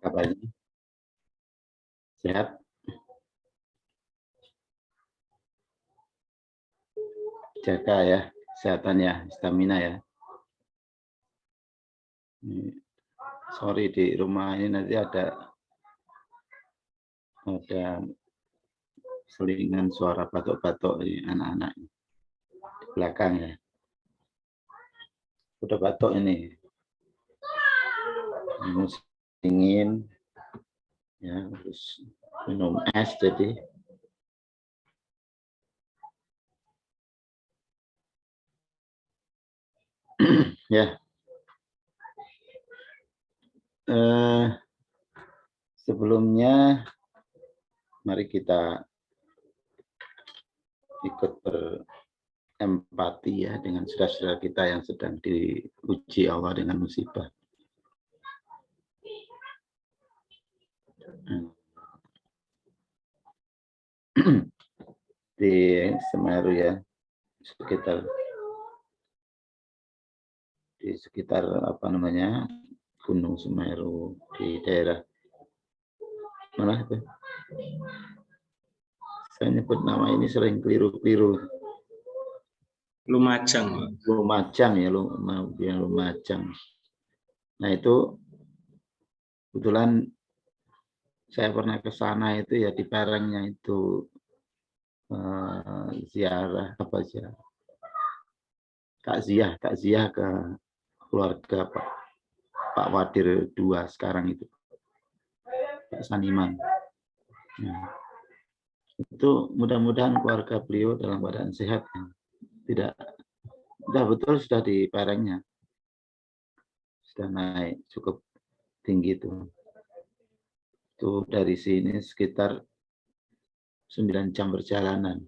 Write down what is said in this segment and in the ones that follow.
kabarnya? Sehat? Jaga ya, kesehatan ya, stamina ya. Sorry, di rumah ini nanti ada selingan suara batuk-batuk di anak-anak di belakang ya. Udah batuk ini. Musim dingin ya, terus minum es jadi ya. Sebelumnya mari kita ikut berempati ya dengan saudara-saudara kita yang sedang diuji Allah dengan musibah. Di Semeru ya, di sekitar apa namanya Gunung Semeru, di daerah mana itu? Saya nyebut nama ini sering keliru-keliru. Lumajang. Lumajang ya, Lumajang. Nah itu kebetulan saya pernah ke sana itu ya, di Perengnya itu ziarah apa ziarah takziah ke keluarga Pak Wadir II sekarang itu, Pak Saniman. Nah, itu mudah-mudahan keluarga beliau dalam keadaan sehat ya. Betul sudah di Perengnya, sudah naik cukup tinggi itu dari sini sekitar 9 jam perjalanan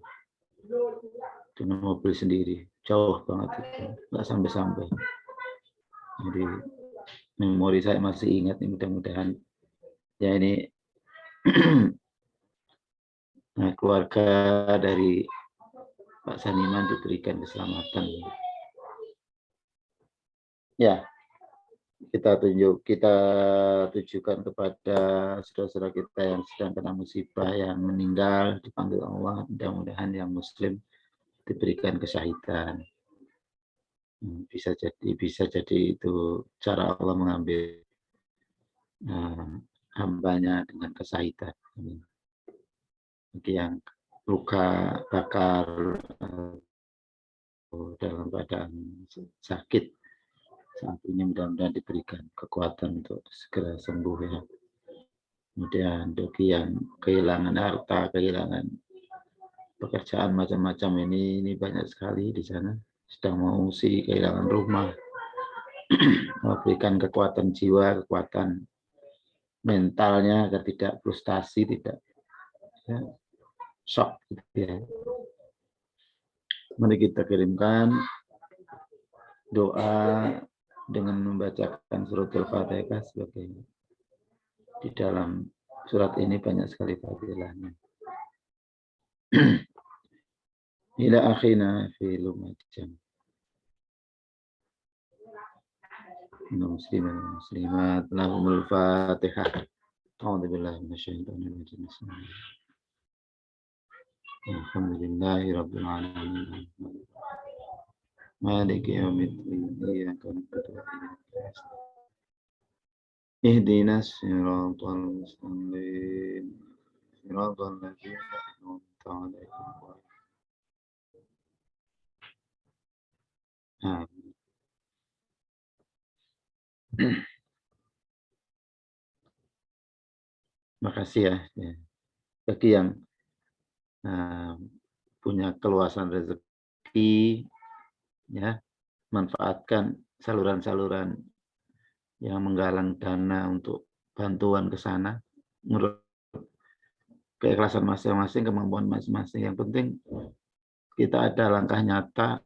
dengan mobil sendiri, jauh banget itu, nggak sampai-sampai. Jadi memori saya masih ingat, mudah-mudahan ya ini nah, keluarga dari Pak Saniman diberikan keselamatan. Ya, kita tujukan kepada saudara-saudara kita yang sedang kena musibah, yang meninggal dipanggil Allah, mudah-mudahan yang muslim diberikan kesyahidan. Bisa jadi itu cara Allah mengambil hambanya dengan kesyahidan. Bagi yang luka bakar dalam keadaan sakit saat ini, mudah-mudahan diberikan kekuatan untuk segera sembuh ya. Kemudian bagi yang kehilangan harta, kehilangan pekerjaan macam-macam, ini banyak sekali di sana, sedang mengungsi, kehilangan rumah, memberikan kekuatan jiwa, kekuatan mentalnya agar tidak frustasi, tidak ya, shock gitu ya. Mari kita kirimkan doa dengan membacakan surat Al-Fatihah sebagai di dalam surat ini banyak sekali fadilahnya. Ila akhina fi Lumajang. Muslimin muslimat lahumul Fatihah. A'udzubillahi minasyaitonir rajim. Alhamdulillahi rabbil alamin. Maliki yaumiddin. Iyyaka na'budu wa iyyaka nasta'in. Ihdinas siratal mustaqim. Siratal ladzina an'amta 'alaihim. Makasih ya. Bagi yang punya keluasan rezeki, ya, manfaatkan saluran-saluran yang menggalang dana untuk bantuan ke sana menurut keikhlasan masing-masing, kemampuan masing-masing. Yang penting kita ada langkah nyata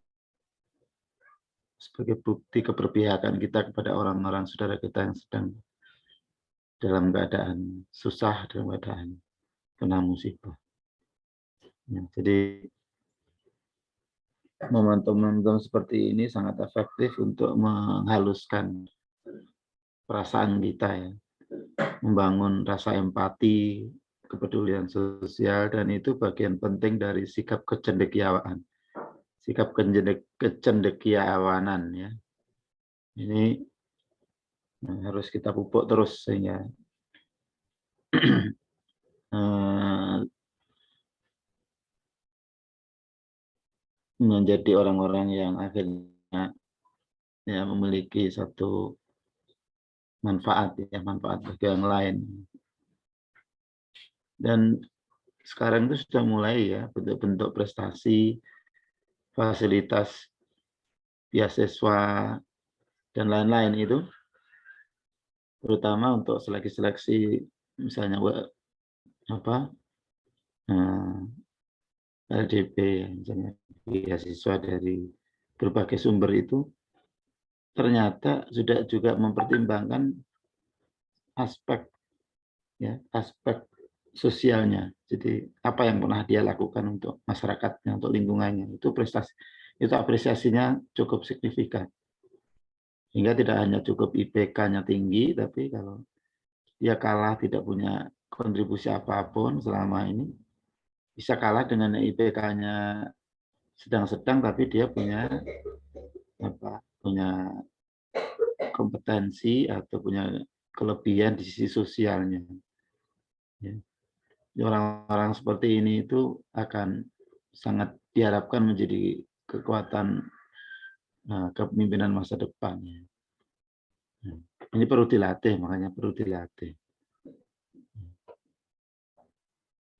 sebagai bukti keberpihakan kita kepada orang-orang saudara kita yang sedang dalam keadaan susah, dalam keadaan kena musibah. Ya, jadi momentum-momentum seperti ini sangat efektif untuk menghaluskan perasaan kita ya. membangun rasa empati, kepedulian sosial, dan itu bagian penting dari sikap kecendekiawanan. Sikap kecendekiawanan ya. Ini harus kita pupuk terus sehingga menjadi orang-orang yang akhirnya ya memiliki satu manfaat bagi yang lain. Dan sekarang itu sudah mulai ya bentuk-bentuk prestasi, fasilitas, beasiswa dan lain-lain itu, terutama untuk seleksi-seleksi misalnya LDP, misalnya beasiswa dari berbagai sumber itu, ternyata sudah juga mempertimbangkan aspek sosialnya. Jadi apa yang pernah dia lakukan untuk masyarakatnya, untuk lingkungannya, itu prestasi, itu apresiasinya cukup signifikan. Sehingga tidak hanya cukup IPK-nya tinggi, tapi kalau dia kalah tidak punya kontribusi apapun selama ini, bisa kalah dengan IPK-nya sedang-sedang, tapi dia punya kompetensi atau punya kelebihan di sisi sosialnya. Orang-orang seperti ini itu akan sangat diharapkan menjadi kekuatan kepemimpinan masa depan. Ini perlu dilatih, makanya perlu dilatih.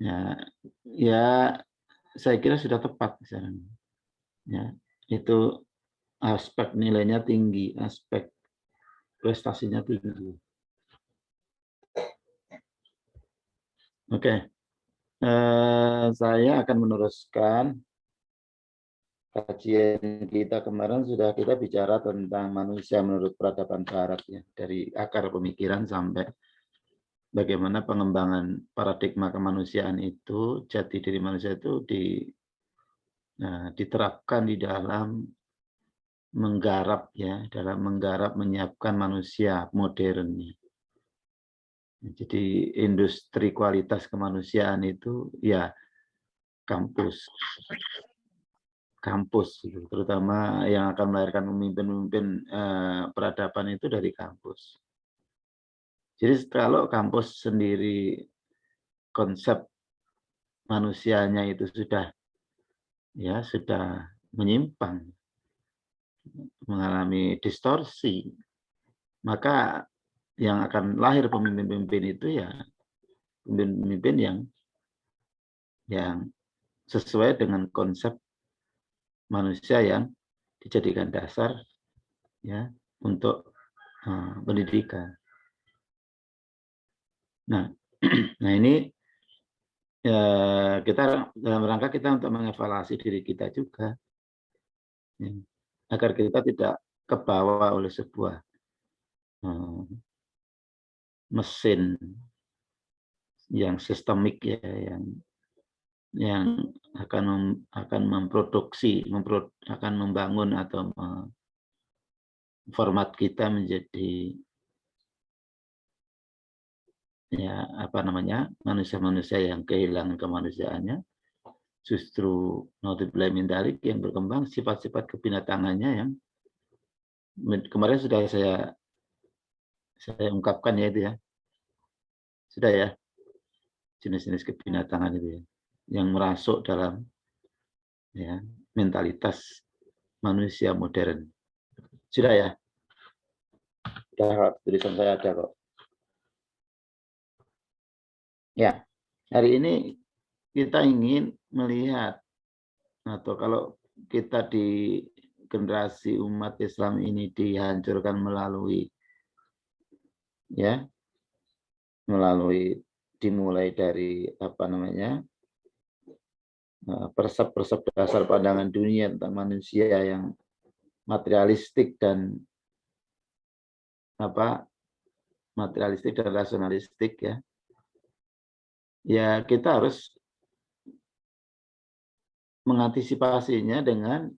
Ya, saya kira sudah tepat sekarang. Ya, itu aspek nilainya tinggi, aspek prestasinya tinggi. Oke, saya akan meneruskan kajian kita. Kemarin sudah kita bicara tentang manusia menurut peradaban barat ya, dari akar pemikiran sampai bagaimana pengembangan paradigma kemanusiaan itu, jati diri manusia itu diterapkan di dalam menggarap menyiapkan manusia modern. Jadi industri kualitas kemanusiaan itu ya kampus, terutama yang akan melahirkan pemimpin-pemimpin peradaban itu dari kampus. Jadi kalau kampus sendiri konsep manusianya itu sudah menyimpang, mengalami distorsi, maka yang akan lahir pemimpin-pemimpin itu ya pemimpin yang sesuai dengan konsep manusia yang dijadikan dasar ya untuk pendidikan. Nah, ini ya, kita dalam rangka kita untuk mengevaluasi diri kita juga, ya, agar kita tidak kebawa oleh sebuah mesin yang sistemik ya, yang akan membangun atau format kita menjadi manusia-manusia yang kehilangan kemanusiaannya, justru naudzubillah min dzalik yang berkembang sifat-sifat kebinatangannya yang kemarin sudah saya ungkapkan ya itu ya. Sudah ya, jenis-jenis kebinatangan itu ya, yang merasuk dalam mentalitas manusia modern. Sudah ya? Tulisan saya ada kok. Ya, hari ini kita ingin melihat, atau kalau kita di generasi umat Islam ini dihancurkan melalui dimulai dari persep dasar pandangan dunia tentang manusia yang materialistik dan rasionalistik ya kita harus mengantisipasinya dengan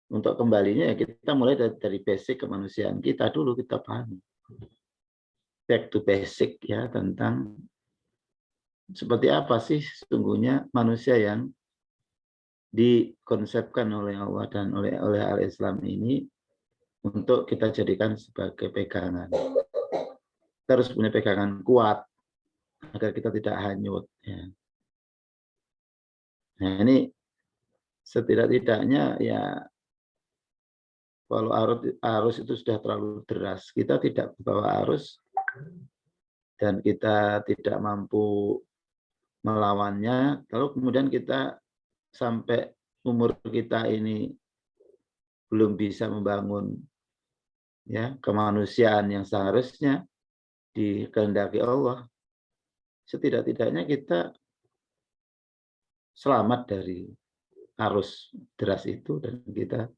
untuk kembalinya ya kita mulai dari basic kemanusiaan kita dulu, kita pahami back to basic ya, tentang seperti apa sih sesungguhnya manusia yang dikonsepkan oleh Allah dan oleh al-Islam ini untuk kita jadikan sebagai pegangan. Kita harus punya pegangan kuat agar kita tidak hanyut. Ya. Nah ini setidak-tidaknya ya, kalau arus itu sudah terlalu deras, kita tidak membawa arus dan kita tidak mampu melawannya, lalu kemudian kita sampai umur kita ini belum bisa membangun ya kemanusiaan yang seharusnya dikehendaki Allah, setidak-tidaknya kita selamat dari arus deras itu dan kita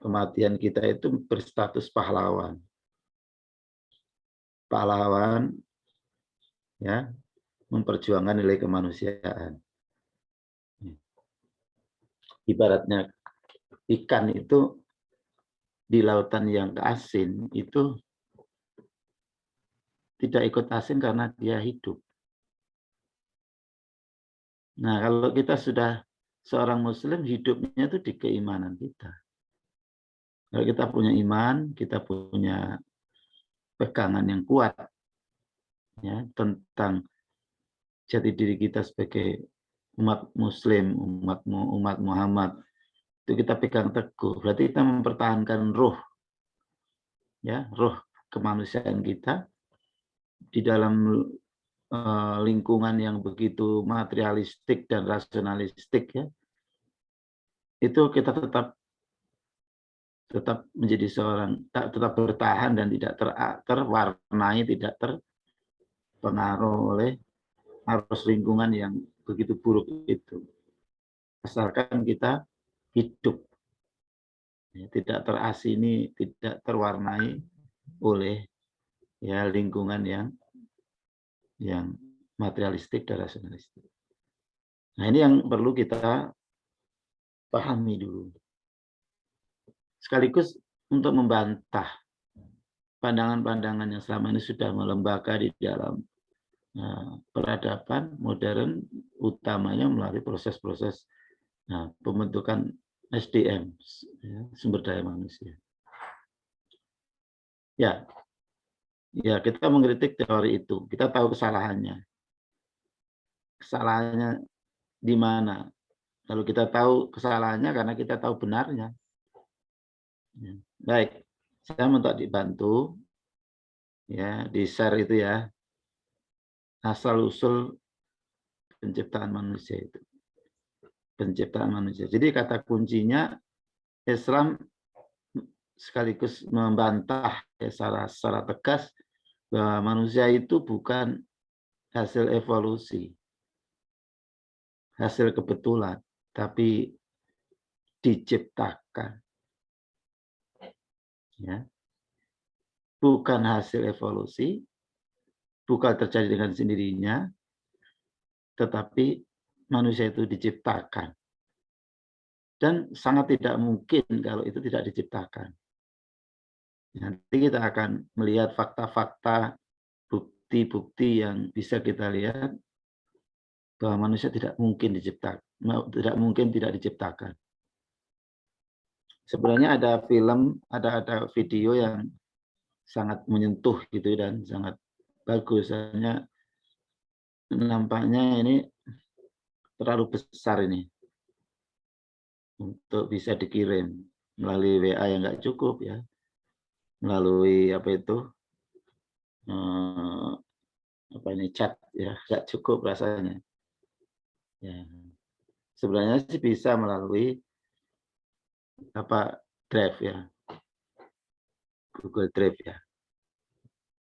kematian kita itu berstatus pahlawan. Pahlawan ya, memperjuangkan nilai kemanusiaan. Ibaratnya ikan itu di lautan yang asin itu tidak ikut asin karena dia hidup. Nah, kalau kita sudah seorang muslim, hidupnya itu di keimanan kita. Kalau kita punya iman, kita punya pegangan yang kuat ya tentang jati diri kita sebagai umat muslim, umat Muhammad, itu kita pegang teguh. Berarti kita mempertahankan roh ya, roh kemanusiaan kita di dalam lingkungan yang begitu materialistik dan rasionalistik ya. Itu kita tetap menjadi seorang, tetap bertahan dan tidak terwarnai, tidak terpengaruh oleh arus lingkungan yang begitu buruk itu. Asalkan kita hidup, ya, tidak terasini, tidak terwarnai oleh ya lingkungan yang materialistik dan rasionalistik. Nah ini yang perlu kita pahami dulu. Sekaligus untuk membantah pandangan-pandangan yang selama ini sudah melembaga di dalam peradaban modern, utamanya melalui proses-proses pembentukan SDM, ya, sumber daya manusia. Ya, kita mengkritik teori itu. Kita tahu kesalahannya. Kesalahannya di mana? Lalu kita tahu kesalahannya karena kita tahu benarnya. Ya. Baik, saya minta dibantu ya, di-share itu ya, asal-usul penciptaan manusia itu. Penciptaan manusia. Jadi kata kuncinya Islam sekaligus membantah ya, secara tegas bahwa manusia itu bukan hasil evolusi, hasil kebetulan, tapi diciptakan. Ya. Bukan hasil evolusi, bukan terjadi dengan sendirinya, tetapi manusia itu diciptakan. Dan sangat tidak mungkin kalau itu tidak diciptakan. Nanti kita akan melihat fakta-fakta, bukti-bukti yang bisa kita lihat bahwa manusia tidak mungkin tidak diciptakan. Sebenarnya ada film, ada video yang sangat menyentuh gitu dan sangat bagus. Soalnya nampaknya ini terlalu besar ini untuk bisa dikirim melalui WA yang nggak cukup ya, melalui apa itu chat ya nggak cukup rasanya. Ya, sebenarnya sih bisa melalui Drive ya, Google Drive ya.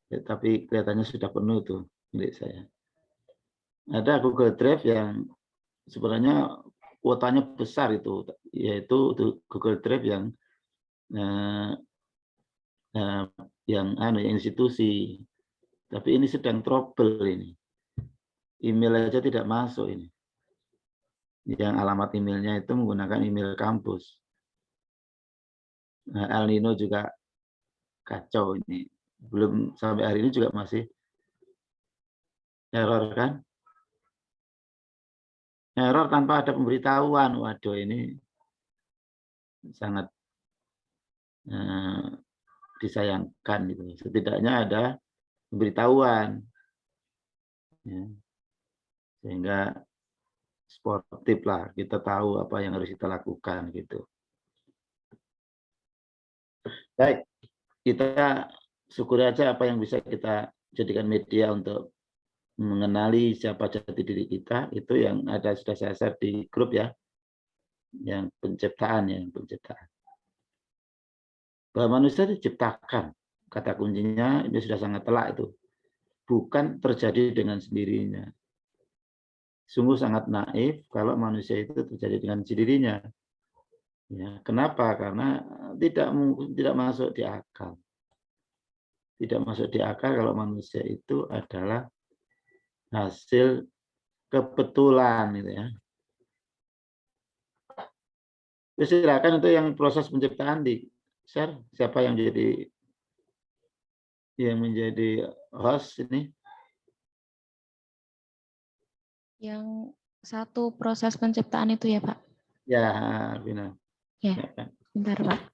Tapi kelihatannya sudah penuh tuh milik saya. Ada Google Drive yang sebenarnya kuotanya besar itu, yaitu Google Drive yang institusi. Tapi ini sedang trouble ini. Email aja tidak masuk ini. Yang alamat emailnya itu menggunakan email kampus. El Nino juga kacau ini. Belum sampai hari ini juga masih error kan? Error tanpa ada pemberitahuan. Waduh, ini sangat disayangkan gitu. Setidaknya ada pemberitahuan, ya. Sehingga sportif lah, kita tahu apa yang harus kita lakukan gitu. Baik, kita syukuri aja apa yang bisa kita jadikan media untuk mengenali siapa jati diri kita. Itu yang ada sudah saya share di grup ya, yang penciptaan. Bahwa manusia diciptakan, kata kuncinya ini sudah sangat telak itu, bukan terjadi dengan sendirinya. Sungguh sangat naif kalau manusia itu terjadi dengan sendirinya. Ya, kenapa? Karena tidak masuk di akal. Tidak masuk di akal kalau manusia itu adalah hasil kebetulan gitu ya. Silakan itu yang proses penciptaan di share, siapa yang menjadi host ini? Yang satu proses penciptaan itu ya, Pak? Ya, Vina. Ya, bentar, Pak.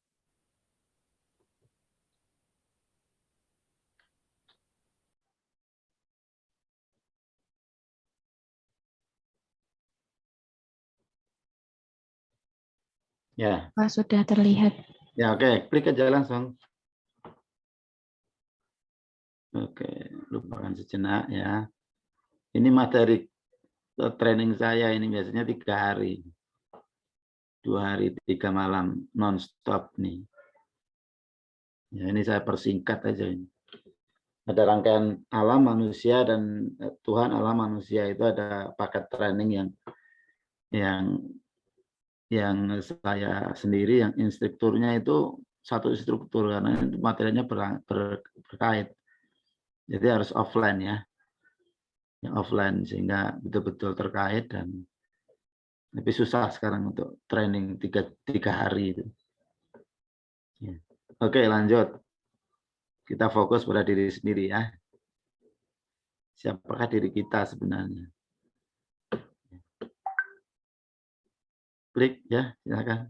Ya. Pak, sudah terlihat. Ya, oke. Klik aja langsung. Oke, lupakan sejenak ya. Ini materi training saya ini biasanya 3 hari. 2 hari 3 malam non-stop nih. Ya, ini saya persingkat aja ini. Ada rangkaian alam manusia dan Tuhan alam manusia, itu ada paket training yang saya sendiri, yang instrukturnya itu satu instruktur karena itu materinya berkait. Jadi harus offline ya. Yang offline sehingga betul-betul terkait, dan lebih susah sekarang untuk training 3 hari itu. Ya. Oke, lanjut. Kita fokus pada diri sendiri ya. Siapakah diri kita sebenarnya? Klik ya, silakan.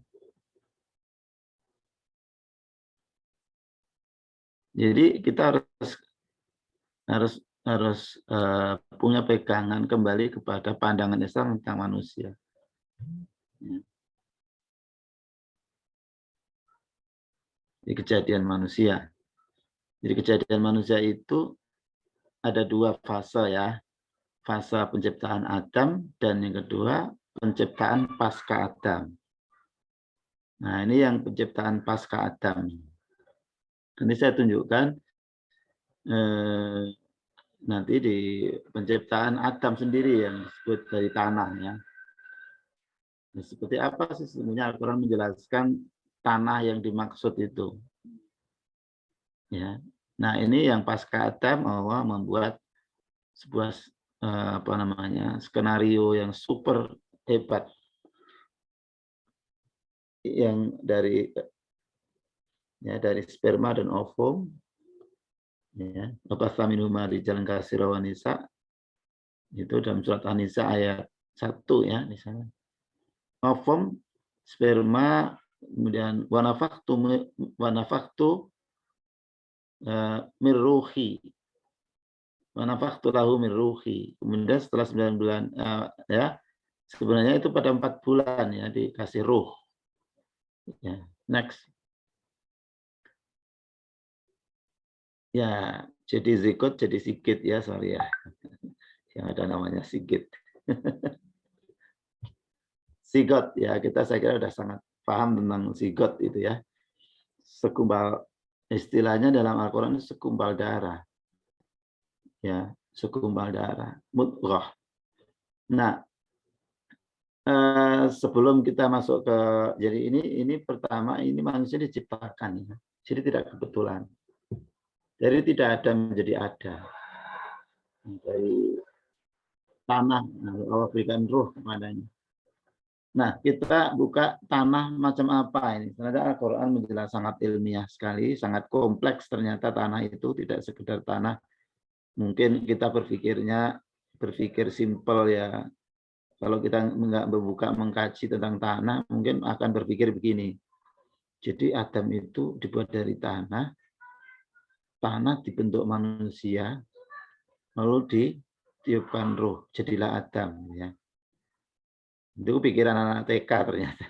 Jadi kita harus punya pegangan kembali kepada pandangan Islam tentang manusia. Ya. Di kejadian manusia. Jadi kejadian manusia itu ada 2 fase ya. Fase penciptaan Adam dan yang kedua penciptaan pasca Adam. Nah, ini yang penciptaan pasca Adam. Nanti saya tunjukkan nanti di penciptaan Adam sendiri yang disebut dari tanah ya. Nah, seperti apa sih sebenarnya Al-Quran menjelaskan tanah yang dimaksud itu? Ya. Nah, ini yang pasca Adam Allah membuat sebuah skenario yang super hebat, yang dari sperma dan ovum, ya, Bapak minhuma rijalan katsira wa nisa, itu dalam surat An-Nisa ayat 1 ya di sana. Ovum, sperma, kemudian wa nafakhtu min ruhi. Wa nafakhtu lahu min ruhi. Kemudian setelah 9 bulan ya, sebenarnya itu pada 4 bulan ya dikasih ruh. Ya, next. Ya, jadi zikot jadi sikit ya, sorry ya. Yang ada namanya sikit. Sigot ya, saya kira sudah sangat paham tentang sigot itu ya. Segumpal, istilahnya dalam Al-Quran itu segumpal darah. Ya, segumpal darah, mudghah. Nah, sebelum kita masuk ke, jadi ini pertama, ini manusia diciptakan ya. Jadi tidak kebetulan. Dari tidak ada menjadi ada. Dari tanah Allah berikan ruh kepadanya. Nah, kita buka tanah macam apa ini. Ternyata Al-Quran menjelaskan sangat ilmiah sekali, sangat kompleks ternyata tanah itu tidak sekedar tanah. Mungkin kita berpikir simpel ya. Kalau kita nggak membuka mengkaji tentang tanah, mungkin akan berpikir begini. Jadi Adam itu dibuat dari tanah dibentuk manusia, lalu ditiupkan roh, jadilah Adam. Ya. Itu pikiran anak TK ternyata.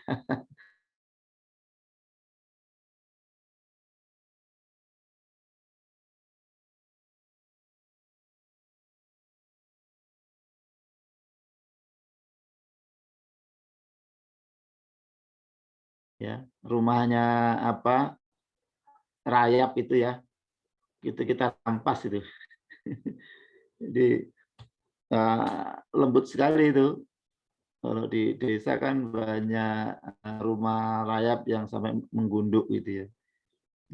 Ya, rumahnya apa? Rayap itu ya, itu kita rampas itu. Jadi lembut sekali itu. Kalau di desa kan banyak rumah rayap yang sampai menggunduk gitu ya.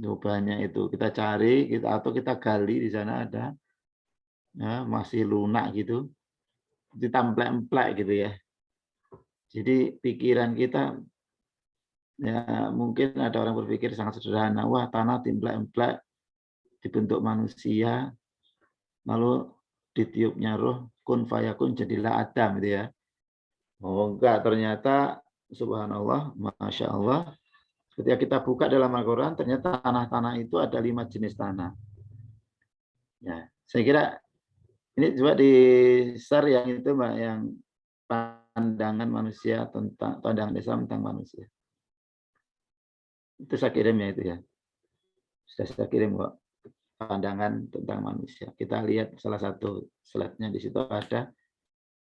Banyak itu kita cari atau kita gali di sana ada ya, masih lunak gitu, ditamplek-emplek gitu ya. Jadi pikiran kita ya mungkin ada orang berpikir sangat sederhana, wah tanah timplek-emplek dibentuk manusia, lalu ditiupnya roh kun fayakun jadilah Adam gitu ya. Oh enggak, ternyata subhanallah, masya Allah. Ketika kita buka dalam Al-Quran, ternyata tanah-tanah itu ada 5 jenis tanah. Ya, saya kira ini coba di share yang itu Mbak, yang pandangan manusia tentang pandangan Islam tentang manusia. Itu saya kirim ya itu ya. Sudah saya kirim kok pandangan tentang manusia. Kita lihat salah satu slide-nya di situ ada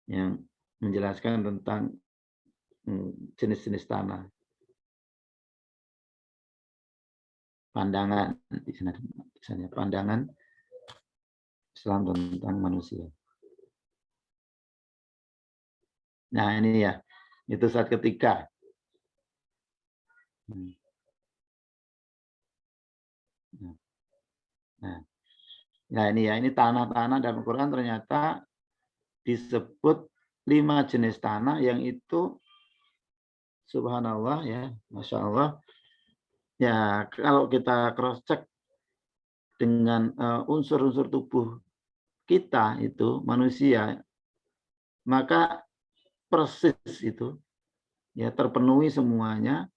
yang menjelaskan tentang jenis-jenis tanah. Pandangan di sana misalnya pandangan Islam tentang manusia. Nah, ini ya. Itu saat ketiga. Nah, ini ya, ini tanah-tanah dalam Al-Quran ternyata disebut 5 jenis tanah yang itu subhanallah ya, masya Allah. Ya, kalau kita cross check dengan unsur-unsur tubuh kita itu manusia, maka persis itu ya terpenuhi semuanya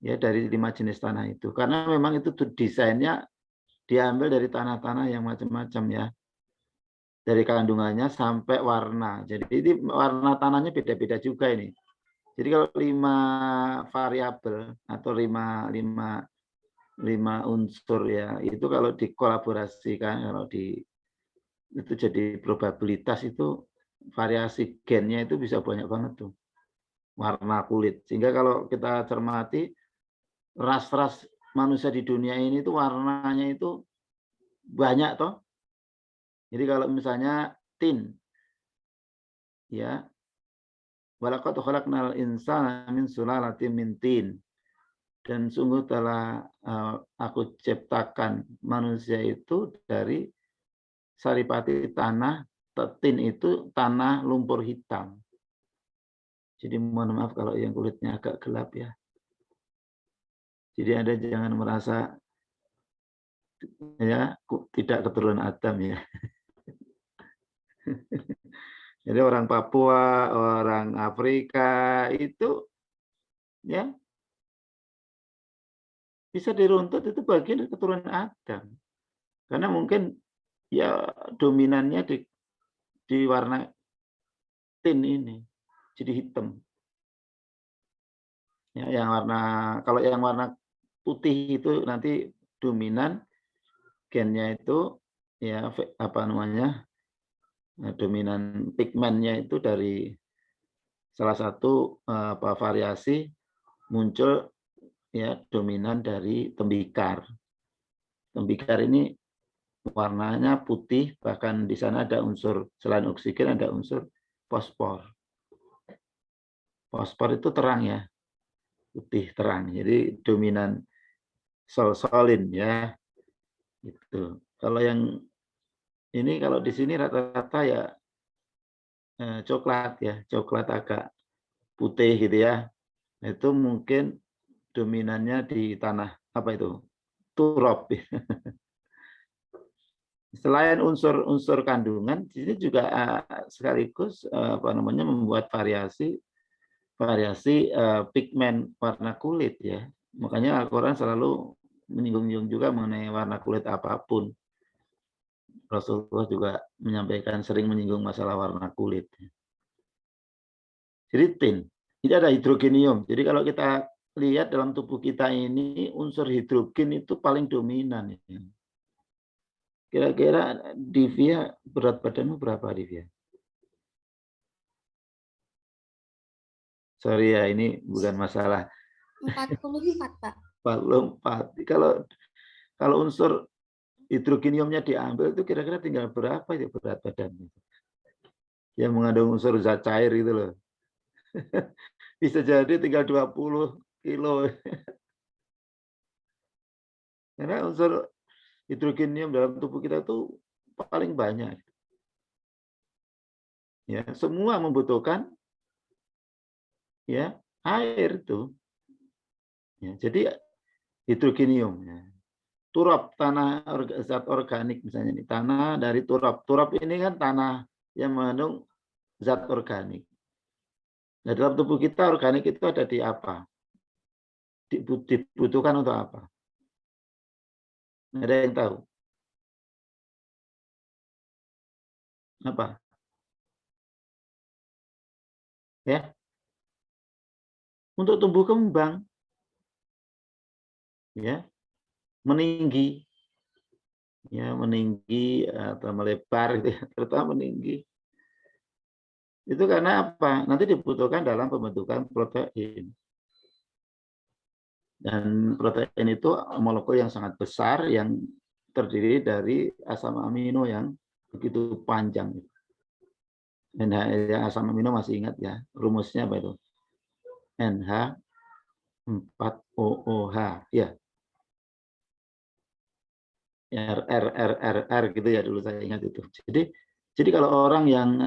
ya dari 5 jenis tanah itu. Karena memang itu desainnya diambil dari tanah-tanah yang macam-macam ya. Dari kandungannya sampai warna. Jadi ini warna tanahnya beda-beda juga ini. Jadi kalau 5 variabel atau 5 unsur ya, itu kalau dikolaborasikan, kalau itu jadi probabilitas itu variasi gennya itu bisa banyak banget tuh. Warna kulit. Sehingga kalau kita cermati ras-ras manusia di dunia ini itu warnanya itu banyak toh. Jadi kalau misalnya tin ya, walaqad khalaqnal insana min sulalatin min tin. Dan sungguh telah aku ciptakan manusia itu dari saripati tanah, tin itu tanah lumpur hitam. Jadi mohon maaf kalau yang kulitnya agak gelap ya. Jadi Anda jangan merasa ya tidak keturunan Adam ya. Jadi orang Papua, orang Afrika itu ya bisa diruntut itu bagian dari keturunan Adam. Karena mungkin ya dominannya di warna tin ini jadi hitam. Ya, yang warna kalau yang warna putih itu nanti dominan gennya itu ya apa namanya dominan pigmennya itu dari salah satu apa variasi muncul ya dominan dari tembikar. Tembikar ini warnanya putih, bahkan di sana ada unsur selain oksigen ada unsur fosfor. Fosfor itu terang ya, putih terang. Jadi dominan sol-solin ya. Itu. Kalau yang ini kalau di sini rata-rata ya coklat ya, coklat agak putih gitu ya. Itu mungkin dominannya di tanah apa itu? Turap. Selain unsur-unsur kandungan, di sini juga sekaligus apa namanya membuat variasi pigmen warna kulit ya. Makanya Al-Quran selalu menyinggung juga mengenai warna kulit apapun. Rasulullah juga menyampaikan sering menyinggung masalah warna kulit. Jadi tin, ini ada hidrogenium. Jadi kalau kita lihat dalam tubuh kita ini unsur hidrogen itu paling dominan. Kira-kira Divya berat badanmu berapa Divya? Sorry ya, ini bukan masalah. 44, Pak. 44. Kalau unsur hidrogeniumnya diambil itu kira-kira tinggal berapa ya berat badannya? Yang mengandung unsur zat cair gitu loh. Bisa jadi tinggal 20 kilo. Karena unsur hidrogenium dalam tubuh kita itu paling banyak. Ya, semua membutuhkan ya air itu. Ya, jadi hidrogenium. Ya. Turap tanah zat organik misalnya nih, tanah dari turap. Turap ini kan tanah yang mengandung zat organik. Nah, dalam tubuh kita organik itu ada di apa? Dibutuhkan untuk apa? Ada yang tahu? Apa? Ya, untuk tumbuh kembang, ya, meninggi, ya, meninggi atau melebar, gitu ya, terutama meninggi. Itu karena apa? Nanti dibutuhkan dalam pembentukan protein. Dan protein itu molekul yang sangat besar yang terdiri dari asam amino yang begitu panjang. Dan yang asam amino masih ingat ya, rumusnya apa itu? NH4OOH, ya. RR gitu ya dulu saya ingat itu. Jadi kalau orang yang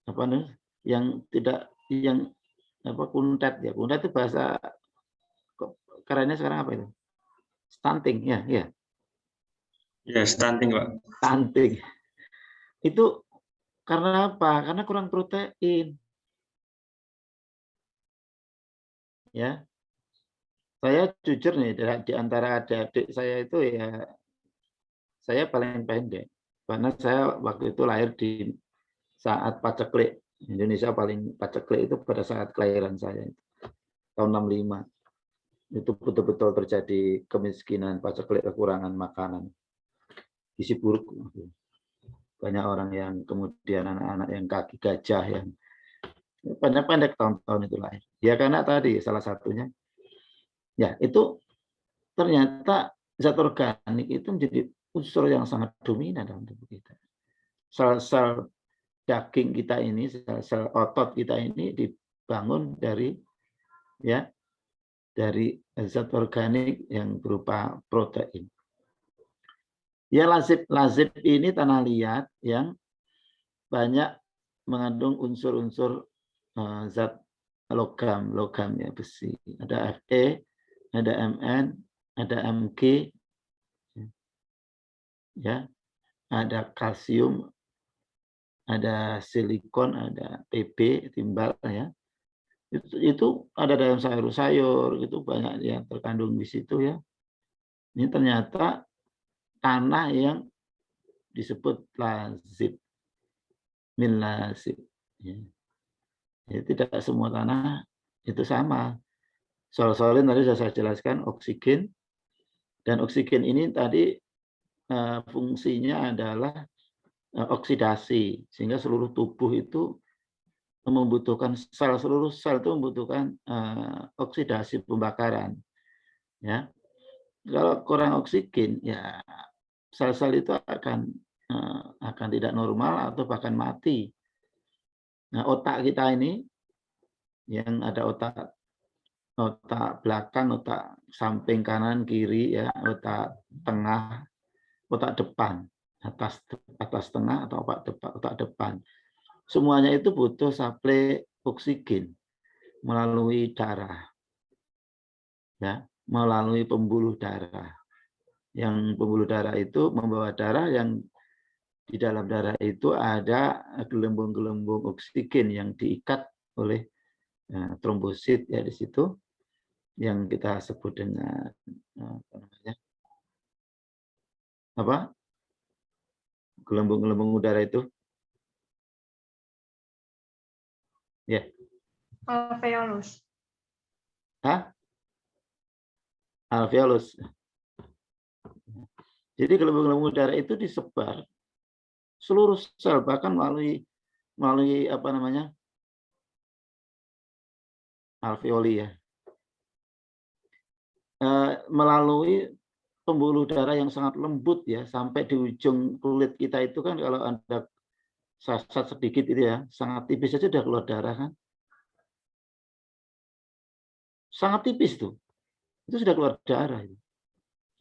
apa nih, yang tidak yang apa kuntet ya, kuntet itu bahasa kerennya sekarang apa itu? Stunting ya, ya. Ya, stunting, Pak. Stunting. Itu karena apa? Karena kurang protein. Ya. Saya jujur nih, di antara adik-adik saya itu ya, saya paling pendek. Karena saya waktu itu lahir di saat paceklik. Indonesia paling paceklik itu pada saat kelahiran saya. Tahun 65. Itu betul-betul terjadi kemiskinan, paceklik, kekurangan makanan. Gizi buruk. Banyak orang yang kemudian anak-anak yang kaki gajah, yang pendek-pendek tahun-tahun itu lahir. Ya karena tadi salah satunya, ya itu ternyata zat organik itu menjadi unsur yang sangat dominan dalam tubuh kita. Sel-sel daging kita ini, sel-sel otot kita ini dibangun dari ya dari zat organik yang berupa protein. Ya lazib ini tanah liat yang banyak mengandung unsur-unsur zat logam ya, besi. Ada Fe, ada Mn, ada Mg, ya, ada kalsium, ada silikon, ada Pb, timbal ya. Itu ada dalam sayur-sayur, gitu banyak yang terkandung di situ ya. Ini ternyata tanah yang disebut lazib, min lazib. Ya. Ya, tidak semua tanah itu sama. Sol-solin tadi sudah saya jelaskan, oksigen. Dan oksigen ini tadi fungsinya adalah oksidasi. Sehingga seluruh tubuh itu membutuhkan seluruh sel itu membutuhkan oksidasi, pembakaran. Ya. Kalau kurang oksigen, ya sel-sel itu akan tidak normal atau bahkan mati. Nah, otak kita ini yang ada otak belakang, otak samping kanan kiri ya, otak tengah, otak depan, atas tengah atau otak depan. semuanya itu butuh suplai oksigen melalui darah, ya, melalui pembuluh darah. Yang pembuluh darah itu membawa darah, yang di dalam darah itu ada gelembung-gelembung oksigen yang diikat oleh trombosit ya di situ, yang kita sebut dengan apa namanya? Apa? Gelembung-gelembung udara itu. Ya. Alveolus. Hah? Alveolus. Jadi gelembung-gelembung udara itu disebar seluruh sel, bahkan melalui apa namanya? Alveoli ya. Melalui pembuluh darah yang sangat lembut ya, sampai di ujung kulit kita itu kan kalau ada sasat sedikit itu ya, sangat tipis saja udah keluar darah kan. Sangat tipis tuh. Itu sudah keluar darah.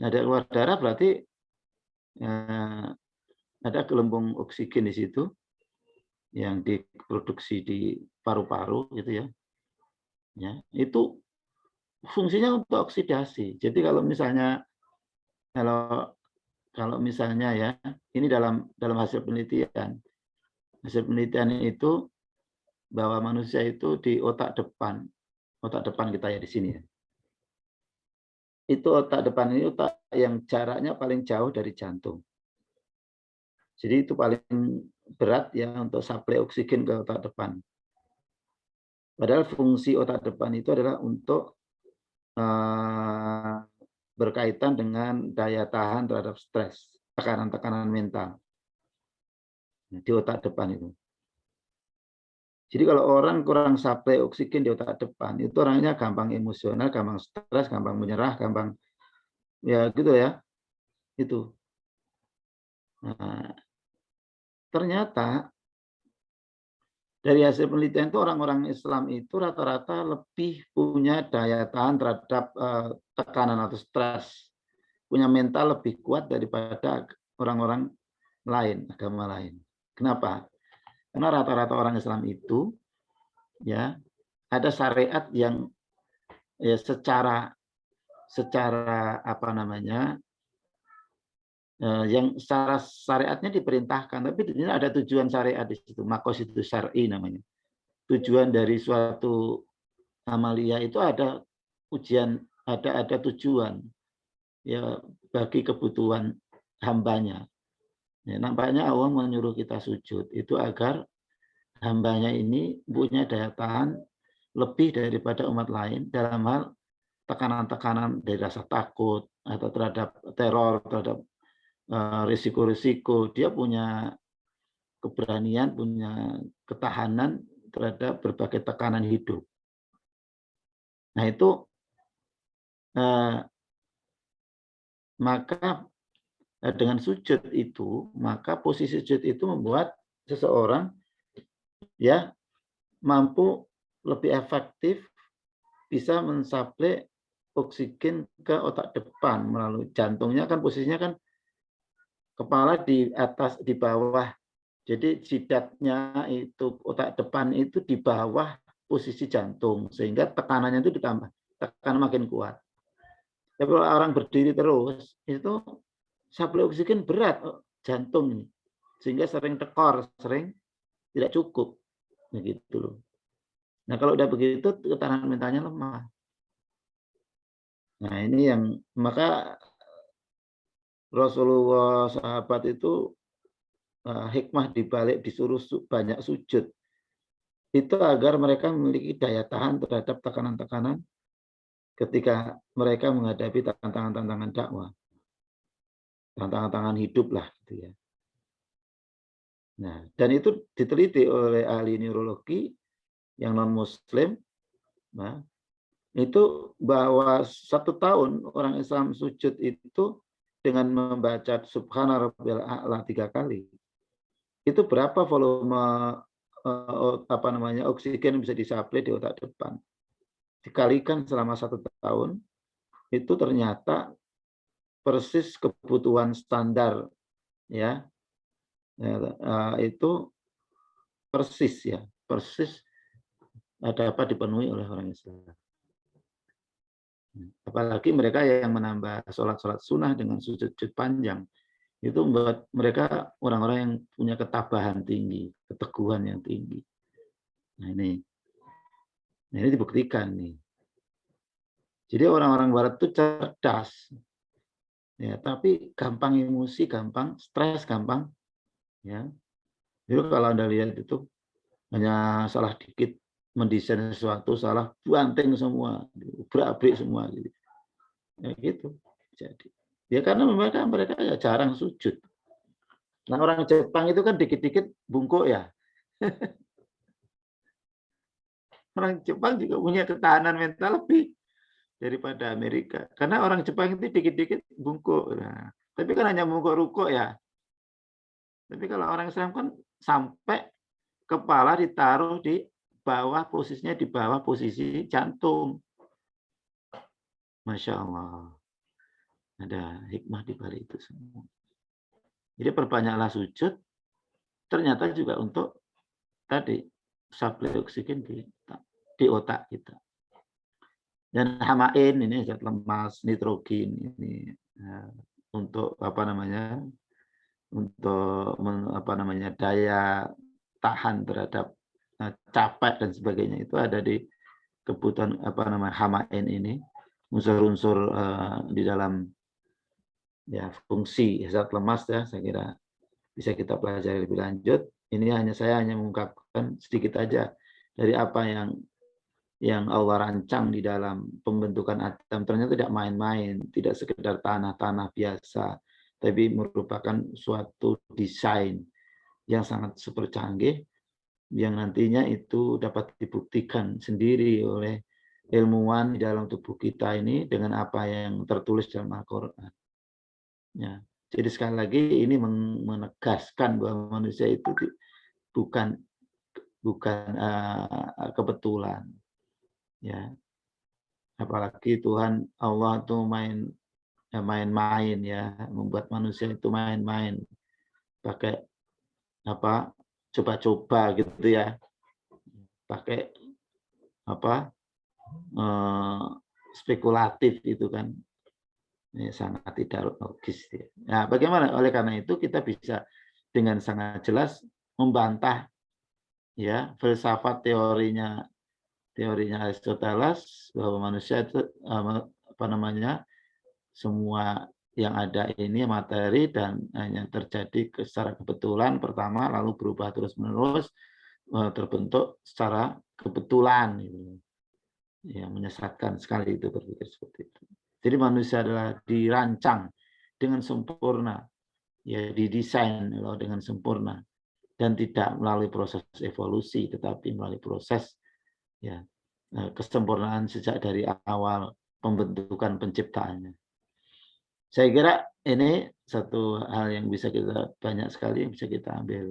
Nah, ada keluar darah berarti ada gelembung oksigen di situ yang diproduksi di paru-paru gitu ya. Ya, itu fungsinya untuk oksidasi. Jadi kalau misalnya misalnya ya, ini dalam hasil penelitian. Hasil penelitian itu bahwa manusia itu di otak depan kita ya di sini ya. Itu otak depan ini otak yang jaraknya paling jauh dari jantung. Jadi itu paling berat ya untuk suplai oksigen ke otak depan. Padahal fungsi otak depan itu adalah untuk berkaitan dengan daya tahan terhadap stres, tekanan-tekanan mental di otak depan itu. Jadi kalau orang kurang suplai oksigen di otak depan, itu orangnya gampang emosional, gampang stres, gampang menyerah, gampang ya gitu ya. Itu. Nah, ternyata dari hasil penelitian itu orang-orang Islam itu rata-rata lebih punya daya tahan terhadap tekanan atau stres, punya mental lebih kuat daripada orang-orang lain, agama lain. Kenapa? Karena rata-rata orang Islam itu ya ada syariat yang ya secara apa namanya yang secara syariatnya diperintahkan, tapi di sini ada tujuan syariat di situ, maqasidus syar'i namanya. Tujuan dari suatu amalia itu ada ujian, ada tujuan ya bagi kebutuhan hambanya. Ya, nampaknya Allah menyuruh kita sujud itu agar hambanya ini punya daya tahan lebih daripada umat lain dalam hal tekanan-tekanan dari rasa takut atau terhadap teror, terhadap risiko-risiko. Dia punya keberanian, punya ketahanan terhadap berbagai tekanan hidup. Nah itu maka dengan sujud itu, maka posisi sujud itu membuat seseorang ya mampu lebih efektif bisa mensuplai oksigen ke otak depan melalui jantungnya, kan posisinya kan kepala di atas, di bawah. Jadi jidatnya itu otak depan itu di bawah posisi jantung, sehingga tekanannya itu ditambah, tekanan makin kuat. Tapi kalau orang berdiri terus itu suplai oksigen berat jantung ini, sehingga sering tekor, sering tidak cukup, begitu loh. Nah kalau udah begitu ketahanan mentalnya lemah. Nah ini yang maka Rasulullah sahabat itu hikmah dibalik disuruh banyak sujud itu agar mereka memiliki daya tahan terhadap tekanan-tekanan ketika mereka menghadapi tantangan-tantangan dakwah, tantangan-tantangan hidup lah gitu ya. Nah, dan itu diteliti oleh ahli neurologi yang non Muslim, nah, itu bahwa 1 tahun orang Islam sujud itu dengan membaca Subhana Rabbiyal A'la 3 kali, itu berapa volume apa namanya oksigen yang bisa disuplai di otak depan. Dikalikan selama 1 tahun, itu ternyata persis kebutuhan standar ya, itu persis ya, persis dapat dipenuhi oleh orang Islam. Apalagi mereka yang menambah sholat-sholat sunnah dengan sujud-sujud panjang, itu membuat mereka orang-orang yang punya ketabahan tinggi, keteguhan yang tinggi. Nah ini dibuktikan nih. Jadi orang-orang Barat itu cerdas, ya, tapi gampang emosi, gampang stres, gampang, ya. Jadi kalau Anda lihat itu hanya salah dikit mendesain sesuatu, salah banting semua, berak-berik semua, gitu. Ya gitu. Jadi, ya karena mereka ya jarang sujud. Nah orang Jepang itu kan dikit-dikit bungkuk ya. Orang Jepang juga punya ketahanan mental lebih daripada Amerika. Karena orang Jepang itu dikit-dikit bungkuk. Nah, tapi kan hanya bungkuk rukuk ya. Tapi kalau orang Islam kan sampai kepala ditaruh di bawah, posisinya di bawah posisi jantung. Masya Allah. Ada hikmah di balik itu semua. Jadi perbanyaklah sujud, ternyata juga untuk tadi suplai oksigen di otak kita. Dan hamain ini zat lemas, nitrogen ini untuk daya tahan terhadap capek dan sebagainya itu ada di kebutuhan hamain ini, unsur-unsur di dalam ya fungsi zat lemas ya, saya kira bisa kita pelajari lebih lanjut. Ini saya hanya mengungkapkan sedikit aja dari apa yang Allah rancang di dalam pembentukan atom. Ternyata tidak main-main, tidak sekedar tanah-tanah biasa, tapi merupakan suatu desain yang sangat super canggih, yang nantinya itu dapat dibuktikan sendiri oleh ilmuwan di dalam tubuh kita ini dengan apa yang tertulis dalam Al-Quran. Ya. Jadi sekali lagi ini menegaskan bahwa manusia itu bukan kebetulan, ya. Apalagi Tuhan Allah itu main-main ya, membuat manusia itu main-main, pakai coba-coba gitu ya, pakai spekulatif itu kan. Ini sangat tidak logis. Nah, bagaimana? Oleh karena itu kita bisa dengan sangat jelas membantah ya filsafat teorinya Aristoteles bahwa manusia itu semua yang ada ini materi dan hanya terjadi secara kebetulan pertama, lalu berubah terus-menerus, terbentuk secara kebetulan. Yang menyesatkan sekali itu berpikir seperti itu. Jadi manusia adalah dirancang dengan sempurna, ya didesain dengan sempurna dan tidak melalui proses evolusi, tetapi melalui proses ya kesempurnaan sejak dari awal pembentukan penciptaannya. Saya kira ini satu hal yang bisa kita banyak sekali yang bisa kita ambil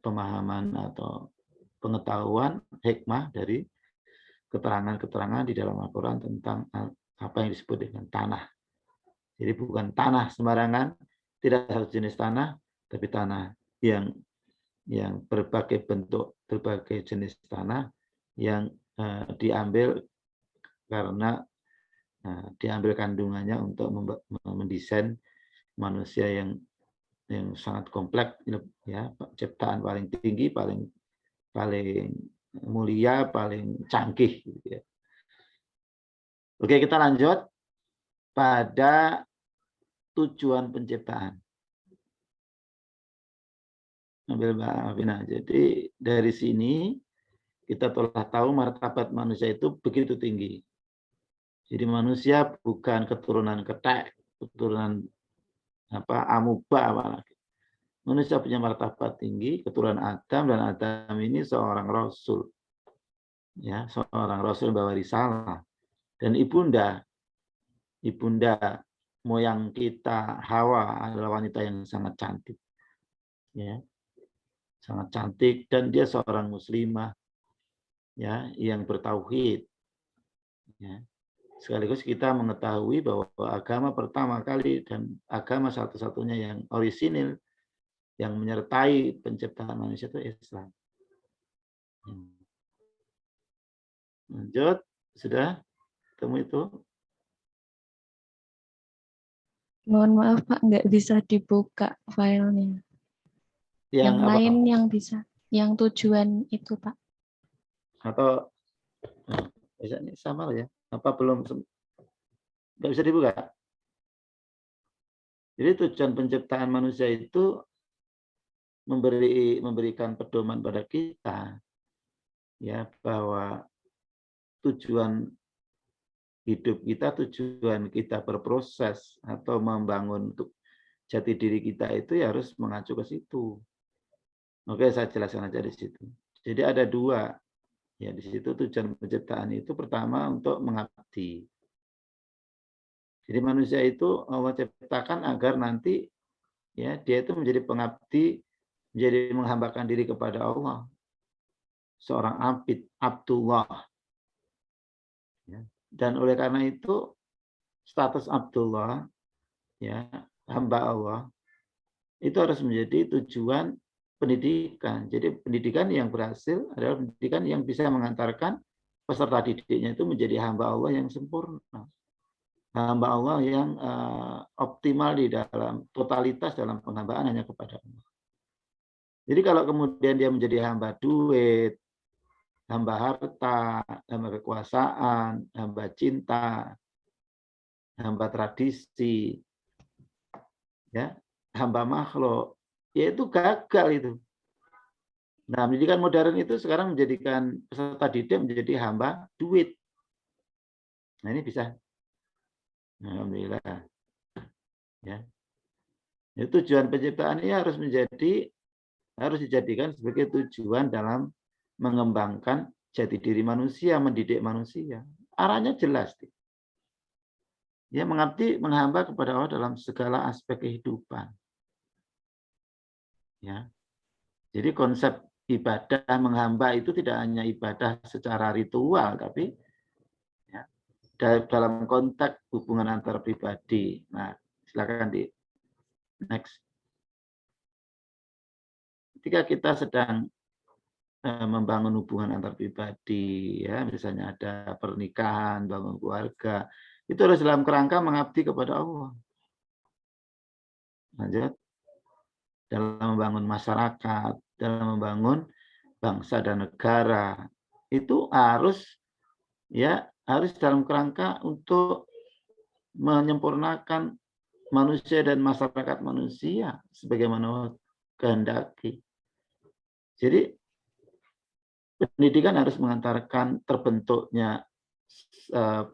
pemahaman atau pengetahuan hikmah dari keterangan-keterangan di dalam Al-Quran tentang apa yang disebut dengan tanah. Jadi bukan tanah sembarangan, tidak satu jenis tanah, tapi tanah yang berbagai bentuk, berbagai jenis tanah yang diambil karena diambil kandungannya untuk mendesain manusia yang sangat kompleks, ya, ciptaan paling tinggi, paling mulia, paling canggih. Gitu ya. Oke, kita lanjut pada tujuan penciptaan. Ambil Mbak Afina. Jadi dari sini kita telah tahu martabat manusia itu begitu tinggi. Jadi manusia bukan keturunan ketek, keturunan amuba apalagi. Manusia punya martabat tinggi, keturunan Adam, dan Adam ini seorang rasul. Ya, seorang rasul bawa risalah. Dan ibunda moyang kita Hawa adalah wanita yang sangat cantik. Ya. Sangat cantik dan dia seorang muslimah ya yang bertauhid. Ya. Sekaligus kita mengetahui bahwa agama pertama kali dan agama satu-satunya yang orisinil yang menyertai penciptaan manusia itu Islam. Lanjut, sudah ketemu itu? Mohon maaf Pak, nggak bisa dibuka filenya. Yang apa? lain yang bisa, yang tujuan itu Pak. Atau ini sama ya? Apa belum? Nggak bisa dibuka? Jadi tujuan penciptaan manusia itu memberikan pedoman pada kita, ya, bahwa tujuan hidup kita, tujuan kita berproses atau membangun untuk jati diri kita itu ya harus mengacu ke situ. Oke, saya jelaskan aja di situ. Jadi ada dua, ya di situ tujuan penciptaan itu pertama untuk mengabdi. Jadi manusia itu Allah ciptakan agar nanti ya dia itu menjadi pengabdi, menjadi menghambakan diri kepada Allah. Seorang abid, Abdullah. Ya. Dan oleh karena itu status Abdullah, ya hamba Allah, itu harus menjadi tujuan pendidikan. Jadi pendidikan yang berhasil adalah pendidikan yang bisa mengantarkan peserta didiknya itu menjadi hamba Allah yang sempurna. Hamba Allah yang optimal di dalam totalitas dalam penghambaan hanya kepada Allah. Jadi kalau kemudian dia menjadi hamba duit, hamba harta, hamba kekuasaan, hamba cinta, hamba tradisi, ya, hamba makhluk, ya itu gagal itu. Nah, pendidikan modern itu sekarang menjadikan peserta didik menjadi hamba duit. Nah, ini bisa. Alhamdulillah. Ya. Tujuan penciptaan ini harus dijadikan sebagai tujuan dalam mengembangkan jati diri manusia, mendidik manusia. Arahnya jelas. Ya, mengabdi, menghamba kepada Allah dalam segala aspek kehidupan. Ya. Jadi konsep ibadah menghamba itu tidak hanya ibadah secara ritual, tapi ya, dalam konteks hubungan antar pribadi. Nah, silakan di next. Ketika kita sedang membangun hubungan antar pribadi, ya, misalnya ada pernikahan, bangun keluarga, itu harus dalam kerangka mengabdi kepada Allah. Lanjut, dalam membangun masyarakat, dalam membangun bangsa dan negara, itu harus dalam kerangka untuk menyempurnakan manusia dan masyarakat manusia sebagaimana kehendaki. Jadi pendidikan harus mengantarkan terbentuknya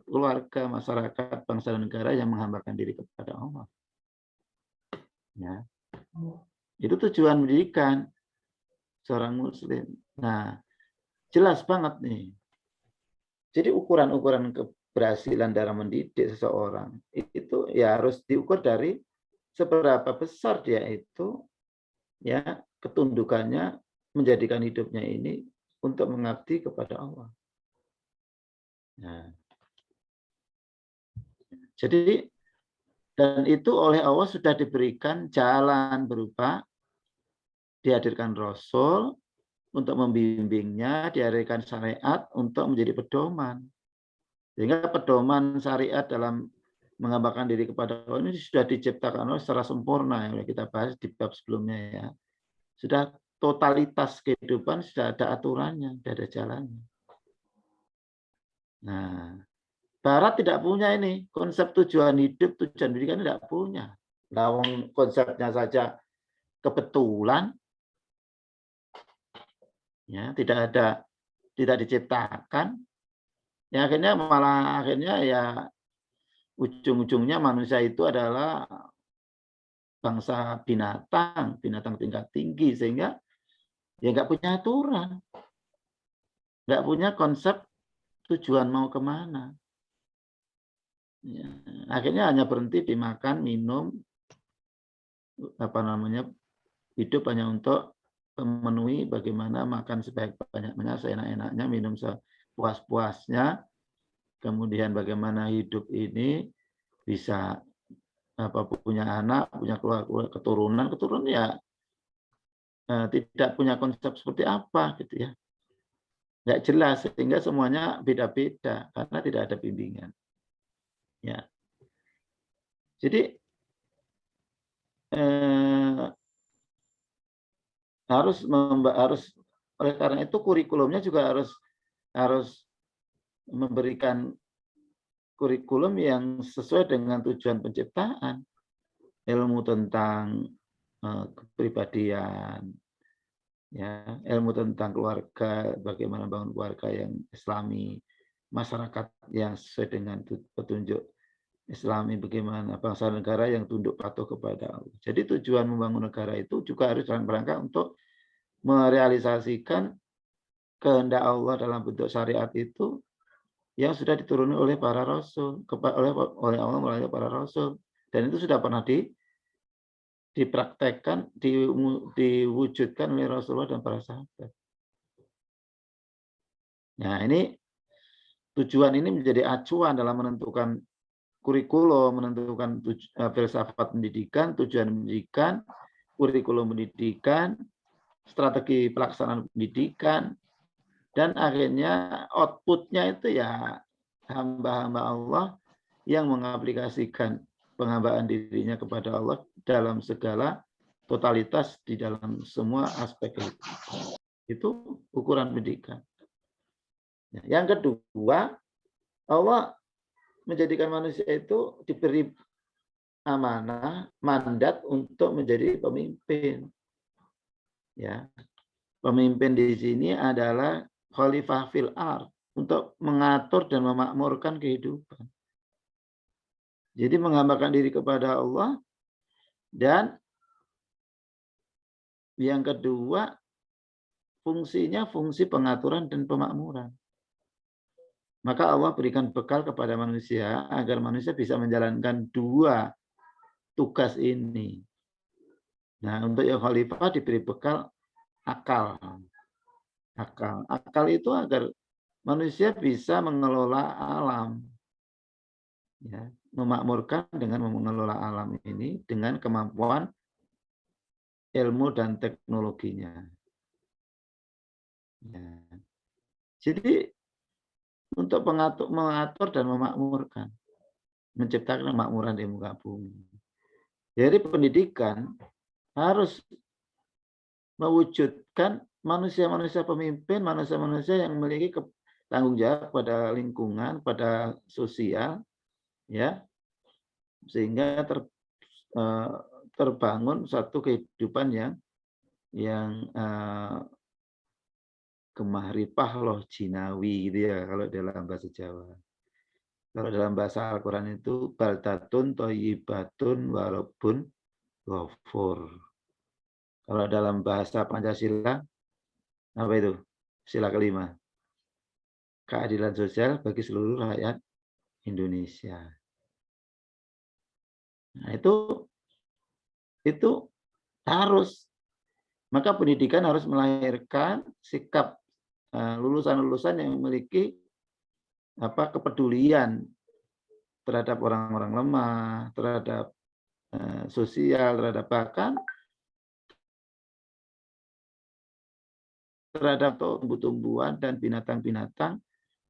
keluarga, masyarakat, bangsa dan negara yang menghambakan diri kepada Allah. Ya. Itu tujuan pendidikan seorang muslim. Nah, jelas banget nih. Jadi ukuran-ukuran keberhasilan dalam mendidik seseorang itu ya harus diukur dari seberapa besar dia itu ya ketundukannya menjadikan hidupnya ini untuk mengabdi kepada Allah. Nah, jadi dan itu oleh Allah sudah diberikan jalan berupa dihadirkan Rasul untuk membimbingnya, dihadirkan syariat untuk menjadi pedoman. Sehingga pedoman syariat dalam menghambakan diri kepada Allah ini sudah diciptakan Allah secara sempurna yang kita bahas di bab sebelumnya ya. Sudah totalitas kehidupan sudah ada aturannya, sudah ada jalannya. Nah, Barat tidak punya ini konsep tujuan hidup, tujuan pendidikan tidak punya. Nah, konsepnya saja kebetulan, ya tidak diciptakan. Ya akhirnya ya ujung-ujungnya manusia itu adalah bangsa binatang tingkat tinggi sehingga ya nggak punya aturan, nggak punya konsep tujuan mau kemana. Ya, akhirnya hanya berhenti dimakan, minum, hidup hanya untuk memenuhi bagaimana makan sebanyak-banyaknya, seenak-enaknya, minum sepuas-puasnya, kemudian bagaimana hidup ini bisa punya anak, punya keturunan ya tidak punya konsep seperti apa gitu ya. Nggak jelas sehingga semuanya beda-beda karena tidak ada bimbingan. Ya. Jadi harus oleh karena itu kurikulumnya juga harus memberikan kurikulum yang sesuai dengan tujuan penciptaan, ilmu tentang kepribadian, ya, ilmu tentang keluarga, bagaimana bangun keluarga yang Islami, masyarakat yang sesuai dengan petunjuk Islami, bagaimana bangsa negara yang tunduk patuh kepada Allah. Jadi tujuan membangun negara itu juga harus dalam rangka untuk merealisasikan kehendak Allah dalam bentuk syariat itu yang sudah diturunkan oleh para rasul, oleh Allah melalui para rasul, dan itu sudah pernah dipraktekkan, diwujudkan oleh Rasulullah dan para sahabat. Nah, ini tujuan ini menjadi acuan dalam menentukan kurikulum, menentukan filsafat pendidikan, tujuan pendidikan, kurikulum pendidikan, strategi pelaksanaan pendidikan, dan akhirnya outputnya itu ya hamba-hamba Allah yang mengaplikasikan penghambaan dirinya kepada Allah dalam segala totalitas di dalam semua aspek itu. Itu ukuran pendidikan. Yang kedua, Allah menjadikan manusia itu diberi amanah, mandat untuk menjadi pemimpin. Ya, pemimpin di sini adalah khalifah fil ardh, untuk mengatur dan memakmurkan kehidupan. Jadi menghambakan diri kepada Allah, dan yang kedua fungsinya fungsi pengaturan dan pemakmuran. Maka Allah berikan bekal kepada manusia agar manusia bisa menjalankan dua tugas ini. Nah, untuk yang khalifah diberi bekal akal. Akal itu agar manusia bisa mengelola alam. Ya, memakmurkan dengan mengelola alam ini dengan kemampuan ilmu dan teknologinya. Ya. Jadi untuk mengatur dan memakmurkan, menciptakan kemakmuran di muka bumi. Jadi pendidikan harus mewujudkan manusia-manusia pemimpin, manusia-manusia yang memiliki tanggung jawab pada lingkungan, pada sosial, ya, sehingga terbangun satu kehidupan yang gemah ripah loh jinawi gitu ya kalau dalam bahasa Jawa. Kalau dalam bahasa Al-Quran itu baldatun thayyibatun warabbun ghafur. Kalau dalam bahasa Pancasila apa itu? Sila kelima. Keadilan sosial bagi seluruh rakyat Indonesia. Nah, itu harus. Maka pendidikan harus melahirkan sikap lulusan-lulusan yang memiliki kepedulian terhadap orang-orang lemah, terhadap sosial, terhadap bahkan terhadap tumbuh-tumbuhan dan binatang-binatang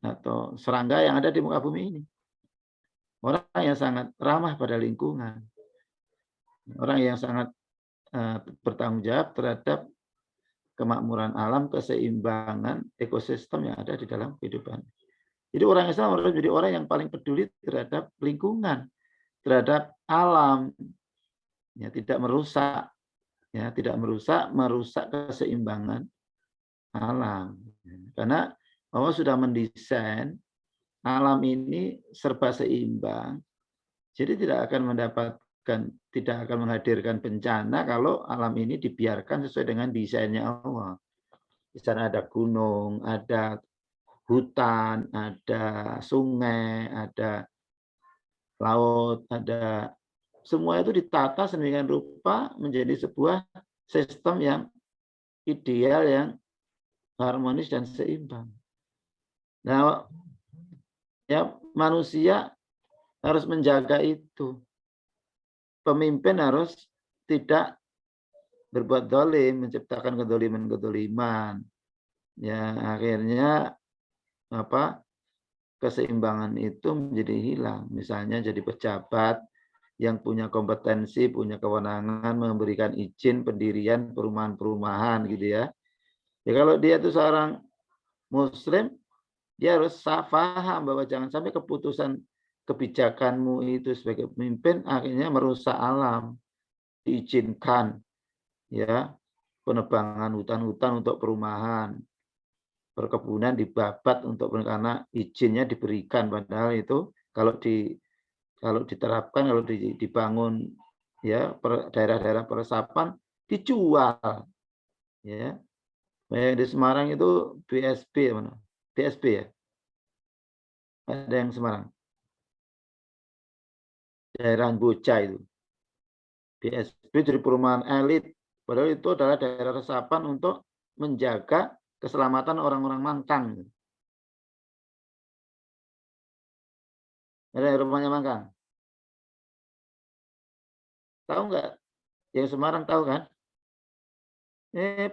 atau serangga yang ada di muka bumi ini. Orang yang sangat ramah pada lingkungan. Orang yang sangat bertanggung jawab terhadap kemakmuran alam, keseimbangan ekosistem yang ada di dalam kehidupan. Jadi orang Islam harus menjadi orang yang paling peduli terhadap lingkungan, terhadap alam, ya, tidak merusak keseimbangan alam. Karena Allah sudah mendesain alam ini serba seimbang, jadi tidak akan menghadirkan bencana kalau alam ini dibiarkan sesuai dengan desainnya Allah. Di sana ada gunung, ada hutan, ada sungai, ada laut, ada semua itu ditata sedemikian rupa menjadi sebuah sistem yang ideal, yang harmonis dan seimbang. Nah, ya, manusia harus menjaga itu. Pemimpin harus tidak berbuat dolim, menciptakan kedoliman-kedoliman. Ya, akhirnya keseimbangan itu menjadi hilang. Misalnya jadi pejabat yang punya kompetensi, punya kewenangan memberikan izin pendirian perumahan-perumahan gitu ya. Ya kalau dia itu seorang muslim, dia harus paham bahwa jangan sampai keputusan kebijakanmu itu sebagai pemimpin akhirnya merusak alam. Diizinkan ya penebangan hutan-hutan untuk perumahan, perkebunan dibabat untuk karena izinnya diberikan, padahal itu kalau diterapkan, kalau dibangun ya daerah-daerah peresapan dijual ya. Yang di Semarang itu BSB mana? BSB ya? Ada yang Semarang. Daerah Bocah itu. BSB jadi perumahan elit. Padahal itu adalah daerah resapan untuk menjaga keselamatan orang-orang Mangkang. Ada rumahnya Mangkang? Tahu nggak? Yang Semarang tahu kan?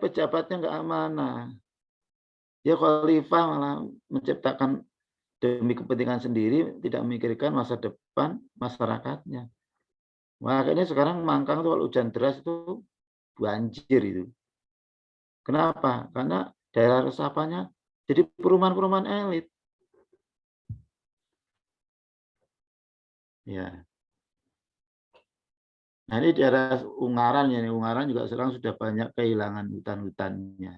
Pejabatnya nggak amanah. Ya khalifah malah menciptakan demi kepentingan sendiri, tidak memikirkan masa depan masyarakatnya. Makanya sekarang Mangkang itu kalau hujan deras itu banjir itu. Kenapa? Karena daerah resapannya jadi perumahan-perumahan elit. Ya. Nah ini daerah Ungaran ya, Ungaran juga sekarang sudah banyak kehilangan hutan-hutannya.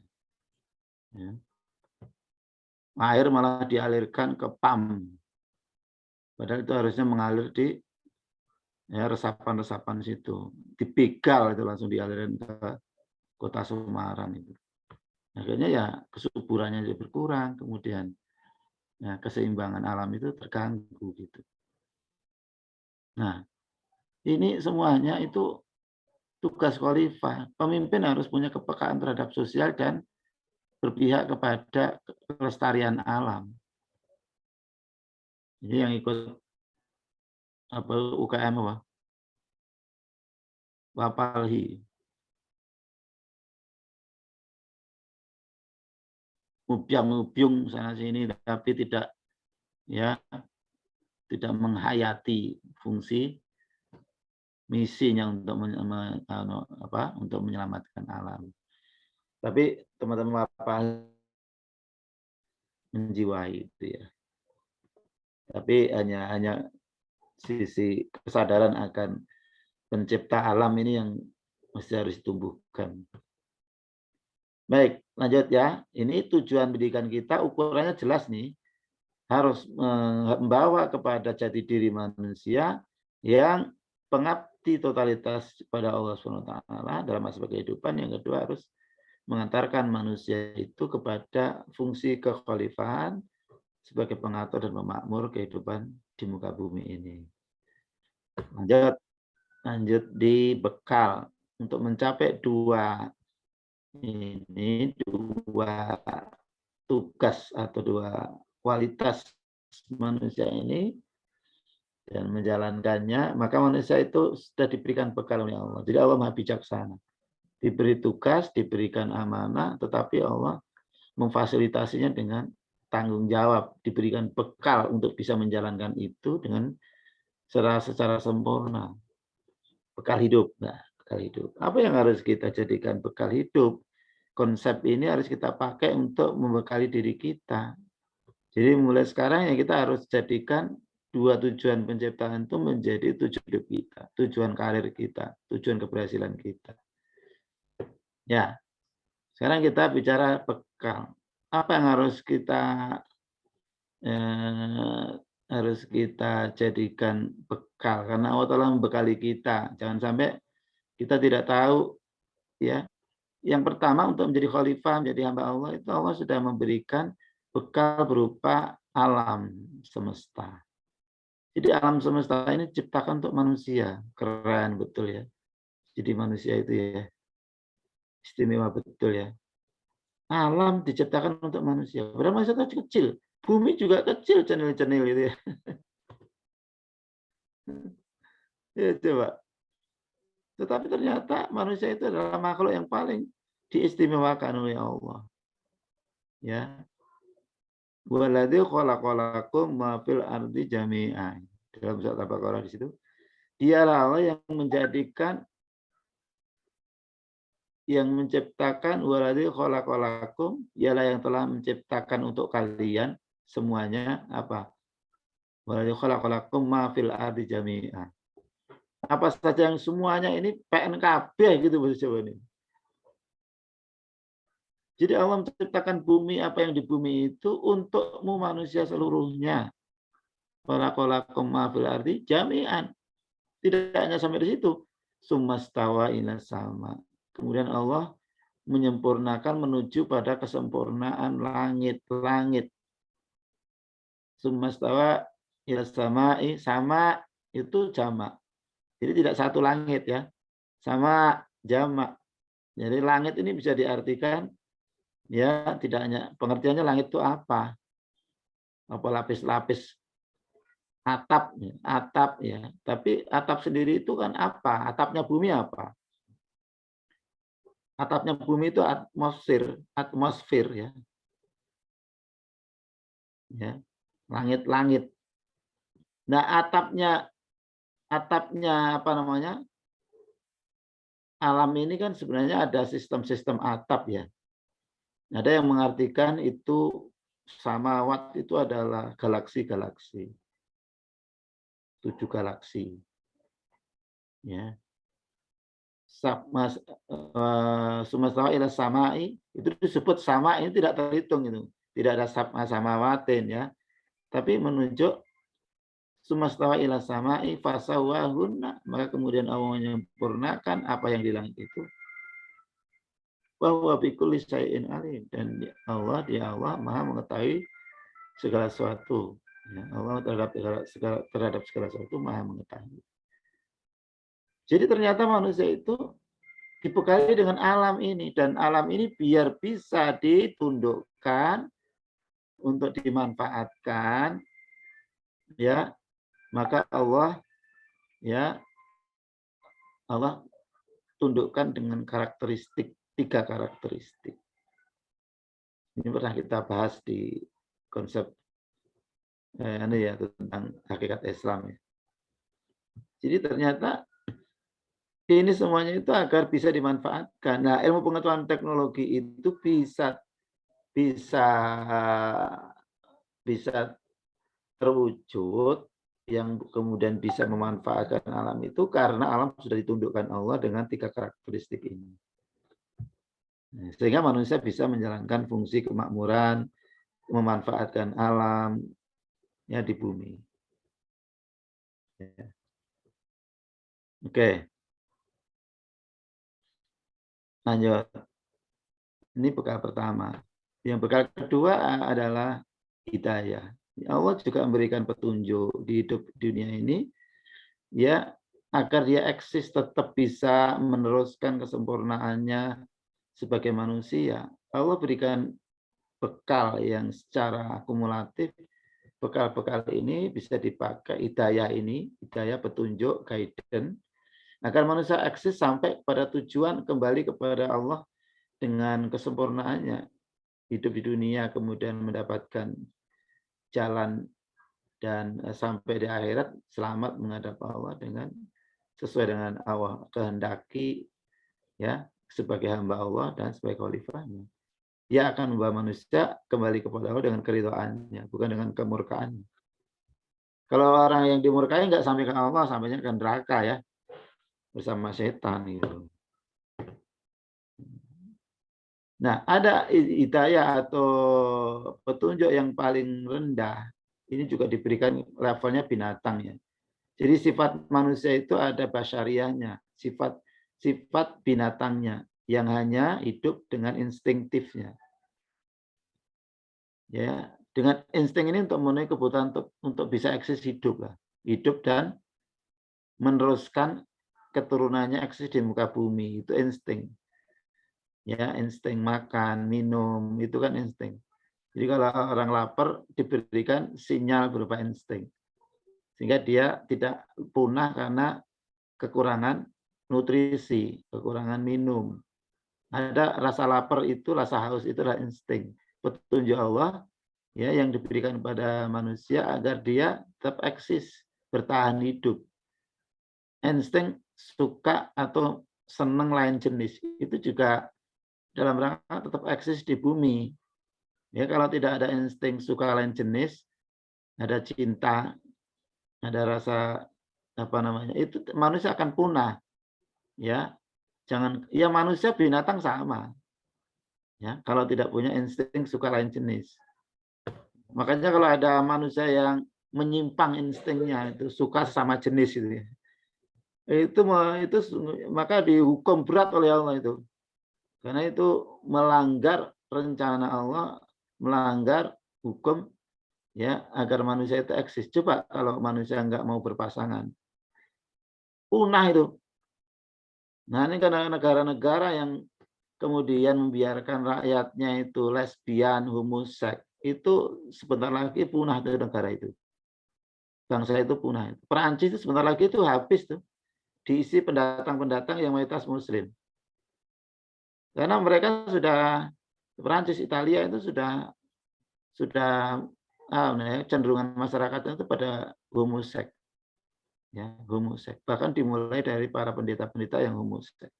Ya. Air malah dialirkan ke PAM. Padahal itu harusnya mengalir di ya, resapan-resapan situ. Dibegal itu langsung dialirin ke kota Semarang itu. Akhirnya ya kesuburannya jadi berkurang, kemudian ya, keseimbangan alam itu terganggu gitu. Nah, ini semuanya itu tugas khalifah. Pemimpin harus punya kepekaan terhadap sosial dan berpihak kepada kelestarian alam. Ini yang ikut UKM apa? Wapalhi. Ngubyang-ngubyung sana sini tapi tidak menghayati fungsi misinya untuk menyelamatkan alam. Tapi teman-teman Wapalhi menjiwai itu ya. Tapi hanya sisi kesadaran akan pencipta alam ini yang mesti harus ditumbuhkan. Baik, lanjut ya. Ini tujuan pendidikan kita, ukurannya jelas nih. Harus membawa kepada jati diri manusia yang pengabdi totalitas kepada Allah SWT dalam aspek kehidupan. Yang kedua harus mengantarkan manusia itu kepada fungsi kekhalifahan sebagai pengatur dan pemakmur kehidupan di muka bumi ini. Lanjut di bekal untuk mencapai dua tugas atau dua kualitas manusia ini dan menjalankannya, maka manusia itu sudah diberikan bekal oleh Allah. Jadi Allah Maha Bijaksana. Diberi tugas, diberikan amanah, tetapi Allah memfasilitasinya dengan tanggung jawab, diberikan bekal untuk bisa menjalankan itu dengan secara sempurna. Bekal hidup. Nah, bekal hidup. Apa yang harus kita jadikan bekal hidup? Konsep ini harus kita pakai untuk membekali diri kita. Jadi mulai sekarang ya kita harus jadikan dua tujuan penciptaan itu menjadi tujuan hidup kita, tujuan karir kita, tujuan keberhasilan kita. Ya, sekarang kita bicara bekal. Apa yang harus kita jadikan bekal? Karena Allah telah membekali kita. Jangan sampai kita tidak tahu ya. Yang pertama untuk menjadi khalifah, menjadi hamba Allah itu Allah sudah memberikan bekal berupa alam semesta. Jadi alam semesta ini diciptakan untuk manusia. Keren betul ya. Jadi manusia itu ya istimewa betul ya. Alam diciptakan untuk manusia. Padahal manusia itu kecil. Bumi juga kecil, cenil-cenil itu ya. Ya coba. Tetapi ternyata manusia itu adalah makhluk yang paling diistimewakan oleh Allah. Ya. Waladzi khalaqalakum ma fil ardi jami'an. Dalam surat Al-Baqarah di situ. Dialah Allah yang menciptakan waladzi khalaqalakum, dialah yang telah menciptakan untuk kalian semuanya apa? Waladzi khalaqalakum ma fil ardi jami'an. Apa saja yang semuanya ini PNKB gitu bahasa Jawa ini. Jadi Allah menciptakan bumi, apa yang di bumi itu untukmu manusia seluruhnya. Khalaqalakum ma fil ardi jami'an. Tidak hanya sampai di situ. Sumastawa ila sama. Kemudian Allah menyempurnakan menuju pada kesempurnaan langit-langit. Sumastawa ila sama'i, sama itu jamak. Jadi tidak satu langit ya. Sama jamak. Jadi langit ini bisa diartikan ya tidak hanya pengertiannya langit itu apa? Apa lapis-lapis atap ya. Tapi atap sendiri itu kan apa? Atapnya bumi apa? Atapnya bumi itu atmosfer ya. Ya. Langit-langit. Nah, atapnya apa namanya? Alam ini kan sebenarnya ada sistem-sistem atap ya. Ada yang mengartikan itu samawat itu adalah galaksi-galaksi. 7 galaksi. Ya. Sumastawa ila samai itu disebut sama ini tidak terhitung itu. Tidak ada samawatin ya. Tapi menunjuk sumastawa ila samai fasawahunna, maka kemudian Allah menyempurnakan apa yang di langit itu. Bahwa bikulli syai'in alim, dan Allah Maha mengetahui segala sesuatu. Ya, Allah terhadap segala sesuatu Maha mengetahui. Jadi ternyata manusia itu dibekali dengan alam ini, dan alam ini biar bisa ditundukkan untuk dimanfaatkan, ya maka Allah tundukkan dengan karakteristik, 3 karakteristik. Ini pernah kita bahas di konsep tentang hakikat Islam ya. Jadi ternyata ini semuanya itu agar bisa dimanfaatkan. Nah, ilmu pengetahuan teknologi itu bisa terwujud yang kemudian bisa memanfaatkan alam itu karena alam sudah ditundukkan Allah dengan 3 karakteristik ini. Sehingga manusia bisa menjalankan fungsi kemakmuran, memanfaatkan alam ya di bumi. Ya. Oke. Lanjut. Ini bekal pertama. Yang bekal kedua adalah hidayah. Allah juga memberikan petunjuk di hidup dunia ini ya agar dia eksis tetap bisa meneruskan kesempurnaannya sebagai manusia. Allah berikan bekal yang secara akumulatif. Bekal-bekal ini bisa dipakai, hidayah petunjuk, guidance, agar manusia eksis sampai pada tujuan kembali kepada Allah dengan kesempurnaannya. Hidup di dunia kemudian mendapatkan jalan dan sampai di akhirat selamat menghadap Allah dengan sesuai dengan Allah kehendaki ya sebagai hamba Allah dan sebagai khalifahnya. Dia akan membawa manusia kembali kepada Allah dengan keridhaannya, bukan dengan kemurkaannya. Kalau orang yang dimurkai nggak sampai ke Allah, sampainya ke neraka ya, bersama setan gitu. Nah, ada hidayah atau petunjuk yang paling rendah. Ini juga diberikan levelnya binatang ya. Jadi sifat manusia itu ada basyariahnya, sifat binatangnya yang hanya hidup dengan instinktifnya. Ya, dengan insting ini untuk memenuhi kebutuhan untuk bisa eksis hidup lah. Hidup dan meneruskan keturunannya eksis di muka bumi, itu insting. Ya, insting makan, minum, itu kan insting. Jadi kalau orang lapar diberikan sinyal berupa insting. Sehingga dia tidak punah karena kekurangan nutrisi, kekurangan minum. Ada rasa lapar itu, rasa haus itu adalah insting. Petunjuk Allah ya yang diberikan pada manusia agar dia tetap eksis, bertahan hidup. Insting suka atau senang lain jenis itu juga dalam rangka tetap eksis di bumi. Ya, kalau tidak ada insting suka lain jenis, ada cinta, ada rasa apa namanya, itu manusia akan punah. Ya, jangan ya manusia binatang sama. Ya, kalau tidak punya insting suka lain jenis. Makanya kalau ada manusia yang menyimpang instingnya itu suka sama jenis itu ya. Itu maka dihukum berat oleh Allah itu. Karena itu melanggar rencana Allah, melanggar hukum ya agar manusia itu eksis. Coba kalau manusia nggak mau berpasangan, punah itu. Nah ini karena negara-negara yang kemudian membiarkan rakyatnya itu lesbian, homoseks, itu sebentar lagi punah dari negara itu. Bangsa itu punah. Perancis itu sebentar lagi itu habis tuh, diisi pendatang-pendatang yang mayoritas Muslim. Karena mereka sudah Perancis, Italia itu sudah cenderungan masyarakat itu pada homoseks, ya homoseks. Bahkan dimulai dari para pendeta-pendeta yang homoseks.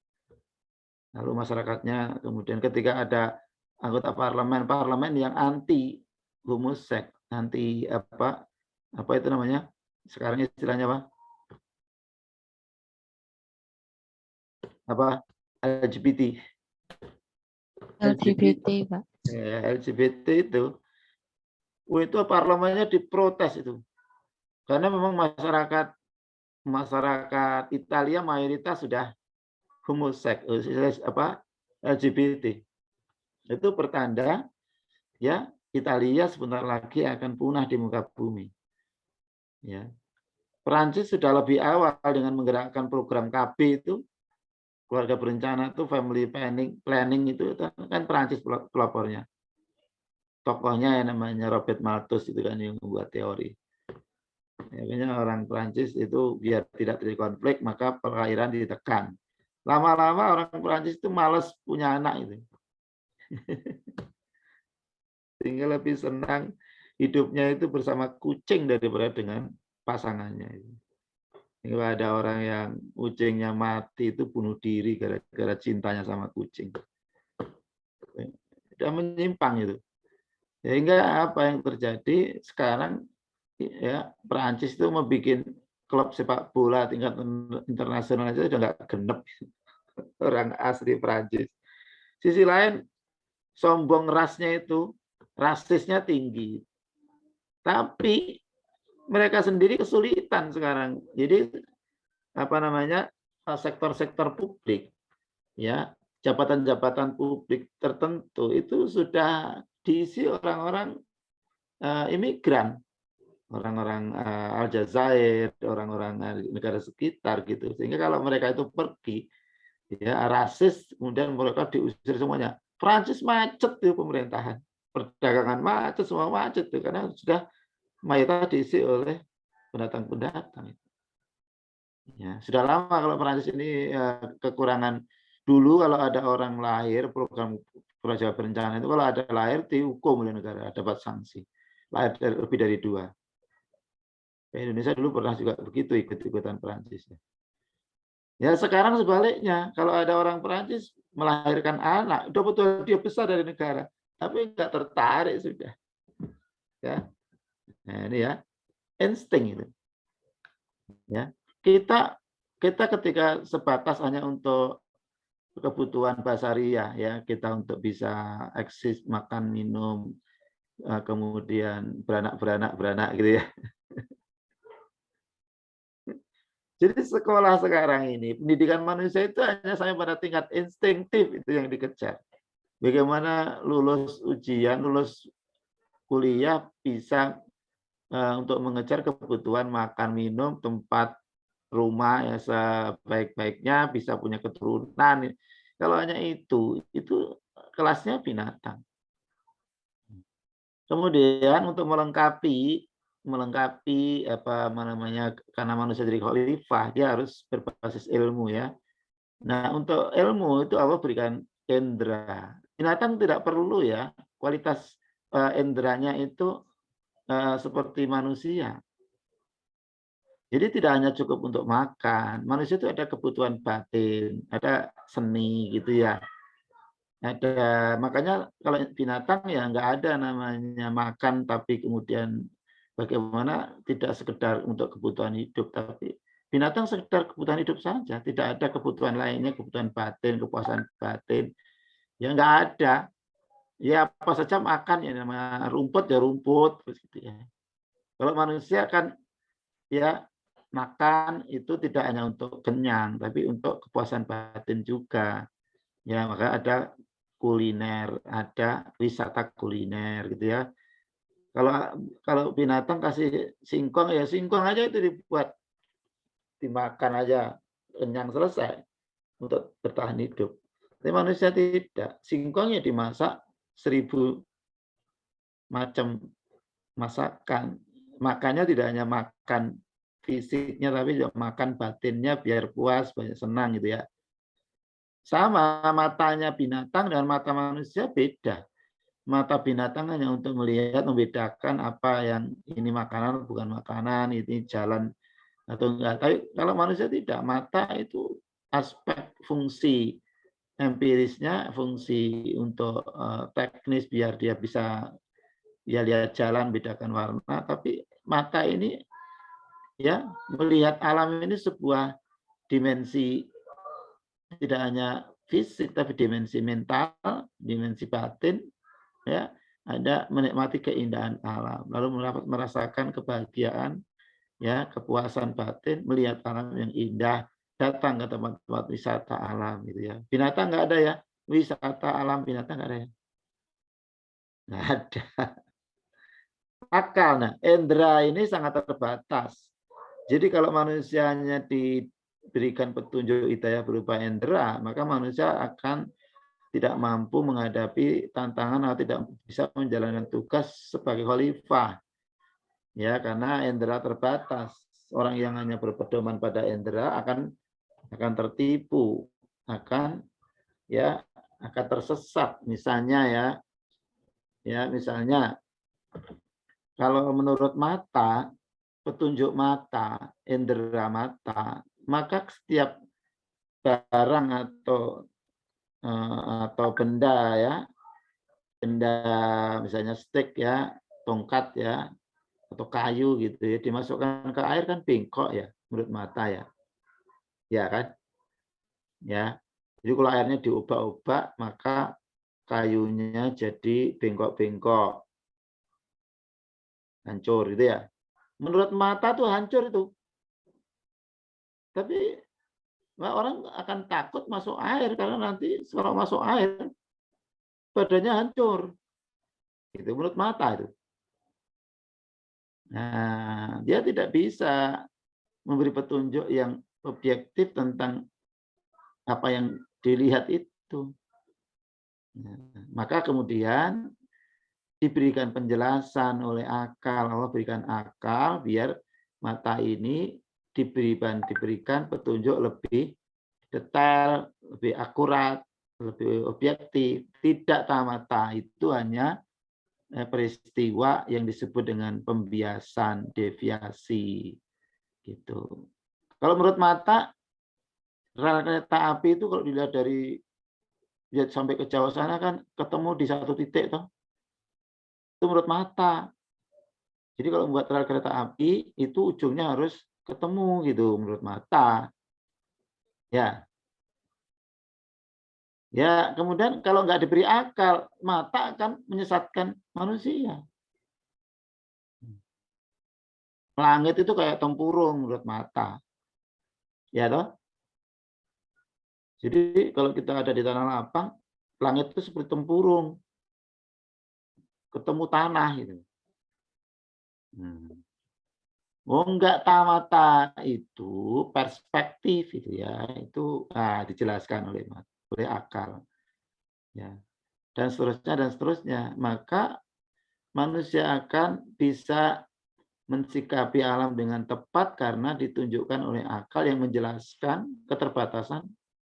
Lalu masyarakatnya kemudian ketika ada anggota parlemen yang anti homoseks, anti apa itu namanya? Sekarang istilahnya apa? LGBT. LGBT, Pak. Ya, LGBT itu parlemennya diprotes itu. Karena memang masyarakat Italia mayoritas sudah homoseks, LGBT. Itu pertanda ya Italia sebentar lagi akan punah di muka bumi. Ya. Perancis sudah lebih awal dengan menggerakkan program KB itu, keluarga berencana itu, family planning itu kan Perancis pelopornya. Tokohnya yang namanya Robert Malthus itu kan yang membuat teori. Akhirnya orang Perancis itu biar tidak terjadi konflik maka perairan ditekan. Lama-lama orang Perancis itu malas punya anak itu. Sehingga lebih senang hidupnya itu bersama kucing daripada dengan pasangannya. Kalau ada orang yang kucingnya mati itu bunuh diri gara-gara cintanya sama kucing. Sudah menyimpang itu. Sehingga apa yang terjadi sekarang ya Perancis itu membuat klub sepak bola tingkat internasional aja sudah nggak genep orang asli Perancis. Sisi lain sombong rasnya itu, rasisnya tinggi. Tapi mereka sendiri kesulitan sekarang. Jadi apa namanya sektor-sektor publik ya jabatan-jabatan publik tertentu itu sudah diisi orang-orang imigran, orang-orang Aljazair, orang-orang negara sekitar gitu. Sehingga kalau mereka itu pergi ya rasis, kemudian mereka diusir semuanya. Prancis macet tuh pemerintahan, perdagangan macet, semua macet tuh karena sudah mayoritas diisi oleh pendatang-pendatang. Ya, sudah lama kalau Prancis ini kekurangan. Dulu kalau ada orang lahir program praja berencana itu kalau ada lahir dihukum oleh negara, dapat sanksi. Lahir lebih dari 2. Indonesia dulu pernah juga begitu ikut-ikutan Prancis. Ya sekarang sebaliknya, kalau ada orang Prancis melahirkan anak, udah betul dia besar dari negara, tapi nggak tertarik sudah. Ya, nah ini ya insting itu. Ya, kita ketika sebatas hanya untuk kebutuhan basariah ya, kita untuk bisa eksis, makan, minum, kemudian beranak gitu ya. Jadi sekolah sekarang ini, pendidikan manusia itu hanya sampai pada tingkat instinktif itu yang dikejar. Bagaimana lulus ujian, lulus kuliah bisa untuk mengejar kebutuhan makan, minum, tempat, rumah ya sebaik-baiknya, bisa punya keturunan. Kalau hanya itu kelasnya binatang. Kemudian untuk melengkapi apa namanya karena manusia jadi khalifah dia harus berbasis ilmu ya Nah, untuk ilmu itu Allah berikan indera. Binatang tidak perlu ya, kualitas inderanya itu seperti manusia. Jadi tidak hanya cukup untuk makan. Manusia itu ada kebutuhan batin, ada seni gitu ya. Ada, makanya kalau binatang ya nggak ada namanya makan tapi kemudian bagaimana tidak sekedar untuk kebutuhan hidup, tapi binatang sekedar kebutuhan hidup saja, tidak ada kebutuhan lainnya, kebutuhan batin, kepuasan batin, ya nggak ada. Ya apa saja makan ya, namanya rumput ya rumput, gitu ya. Kalau manusia kan ya makan itu tidak hanya untuk kenyang, tapi untuk kepuasan batin juga. Ya, maka ada kuliner, ada wisata kuliner gitu ya. Kalau binatang kasih singkong ya singkong aja itu dibuat dimakan aja kenyang selesai untuk bertahan hidup. Tapi manusia tidak. Singkongnya dimasak 1000 macam masakan. Makannya tidak hanya makan fisiknya tapi juga makan batinnya biar puas, banyak senang gitu ya. Sama matanya binatang dan mata manusia beda. Mata binatang hanya untuk melihat, membedakan apa yang ini makanan, bukan makanan, ini jalan atau enggak. Tapi kalau manusia tidak, mata itu aspek fungsi empirisnya, fungsi untuk teknis biar dia bisa ya lihat jalan, bedakan warna. Tapi mata ini ya melihat alam ini sebuah dimensi tidak hanya fisik tapi dimensi mental, dimensi batin, ya ada menikmati keindahan alam, lalu merasakan kebahagiaan, ya kepuasan batin, melihat alam yang indah, datang ke tempat-tempat wisata alam gitu ya. Binatang nggak ada ya, wisata alam binatang nggak ada ya, nggak ada. Akal, nah indera ini sangat terbatas. Jadi kalau manusianya diberikan petunjuk hidayah berupa indera, maka manusia akan tidak mampu menghadapi tantangan atau tidak bisa menjalankan tugas sebagai khalifah. Ya, karena indera terbatas. Orang yang hanya berpedoman pada indera akan tertipu, akan tersesat. Misalnya misalnya kalau menurut mata, petunjuk mata, indera mata, maka setiap barang atau benda ya, benda misalnya stick ya, tongkat ya, atau kayu gitu ya, dimasukkan ke air kan bengkok ya menurut mata ya. Ya kan? Ya. Jadi kalau airnya diubah-ubah maka kayunya jadi bengkok-bengkok. Hancur gitu ya. Menurut mata tuh hancur itu. Tapi orang akan takut masuk air karena nanti kalau masuk air badannya hancur. Itu menurut mata itu. Nah, dia tidak bisa memberi petunjuk yang objektif tentang apa yang dilihat itu. Nah, maka kemudian diberikan penjelasan oleh akal, Allah berikan akal biar mata ini diberikan petunjuk lebih detail, lebih akurat, lebih objektif. Tidak tamat itu hanya peristiwa yang disebut dengan pembiasan, deviasi, gitu. Kalau menurut mata, rel kereta api itu kalau dilihat dari ya sampai ke Jawa sana kan ketemu di satu titik toh. Itu menurut mata. Jadi kalau membuat rel kereta api itu ujungnya harus ketemu gitu menurut mata. Ya. Ya, kemudian kalau nggak diberi akal, mata akan menyesatkan manusia. Langit itu kayak tempurung menurut mata. Ya toh? Jadi kalau kita ada di tanah lapang, langit itu seperti tempurung. Ketemu tanah gitu. Oh enggak, tamata itu perspektif itu ya, itu dijelaskan oleh akal. Ya. Dan seterusnya. Maka manusia akan bisa mensikapi alam dengan tepat karena ditunjukkan oleh akal yang menjelaskan keterbatasan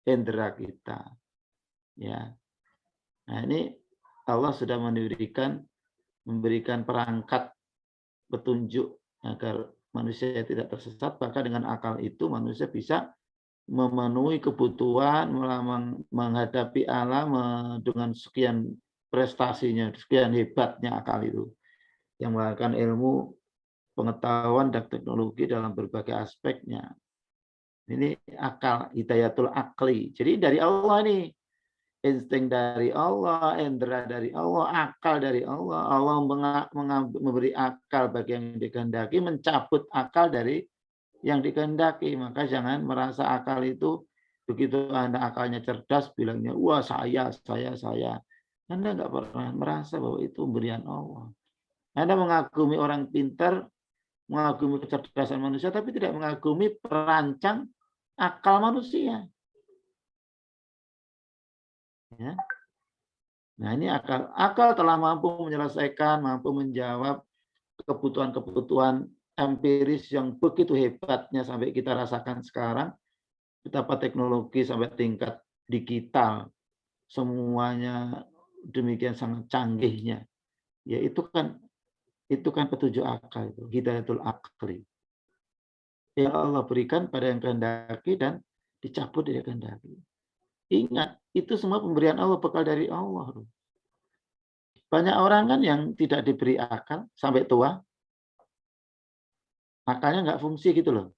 indera kita. Ya. Nah, ini Allah sudah memberikan perangkat petunjuk agar manusia tidak tersesat, bahkan dengan akal itu manusia bisa memenuhi kebutuhan, menghadapi alam dengan sekian prestasinya, sekian hebatnya akal itu, yang menggunakan ilmu, pengetahuan, dan teknologi dalam berbagai aspeknya. Ini akal, hidayatul akli. Jadi dari Allah nih, insting dari Allah, indera dari Allah, akal dari Allah. Allah memberi akal bagi yang dikehendaki, mencabut akal dari yang dikehendaki. Maka jangan merasa akal itu begitu Anda akalnya cerdas, bilangnya, wah saya. Anda nggak pernah merasa bahwa itu pemberian Allah. Anda mengagumi orang pintar, mengagumi kecerdasan manusia, tapi tidak mengagumi perancang akal manusia. Ya. Nah, ini akal telah mampu menyelesaikan, mampu menjawab kebutuhan-kebutuhan empiris yang begitu hebatnya sampai kita rasakan sekarang. Betapa teknologi sampai tingkat digital, semuanya demikian sangat canggihnya. Ya itu kan petunjuk akal itu, hidayatul akli. Yang Allah berikan pada yang kehendaki dan dicabut dari kehendaki. Ingat, itu semua pemberian Allah, bekal dari Allah. Banyak orang kan yang tidak diberi akal sampai tua, akalnya nggak fungsi gitu loh.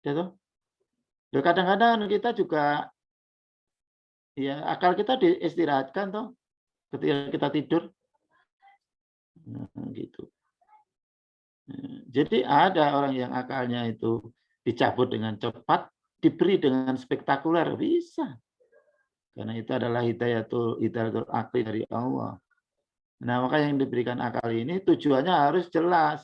Gitu. Ya, kadang-kadang kita juga, ya akal kita diistirahatkan toh, ketika kita tidur. Nah, gitu. Jadi ada orang yang akalnya itu dicabut dengan cepat, diberi dengan spektakuler, bisa. Karena itu adalah hidayatul akli dari Allah. Nah, maka yang diberikan akal ini tujuannya harus jelas.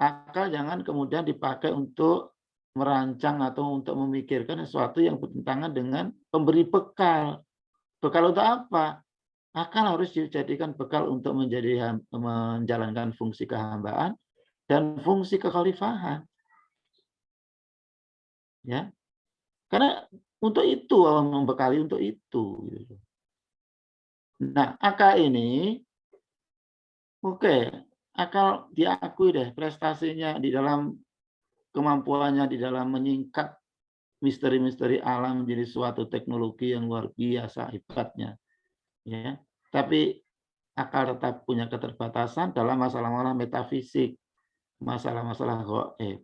Akal jangan kemudian dipakai untuk merancang atau untuk memikirkan sesuatu yang bertentangan dengan pemberi bekal. Bekal untuk apa? Akal harus dijadikan bekal untuk menjalankan fungsi kehambaan dan fungsi kekhalifahan. Ya. Karena untuk itu Allah membekali untuk itu. Nah, akal ini, akal diakui deh prestasinya di dalam kemampuannya di dalam menyingkat misteri-misteri alam menjadi suatu teknologi yang luar biasa hebatnya. Ya. Tapi akal tetap punya keterbatasan dalam masalah-masalah metafisik, masalah-masalah gaib.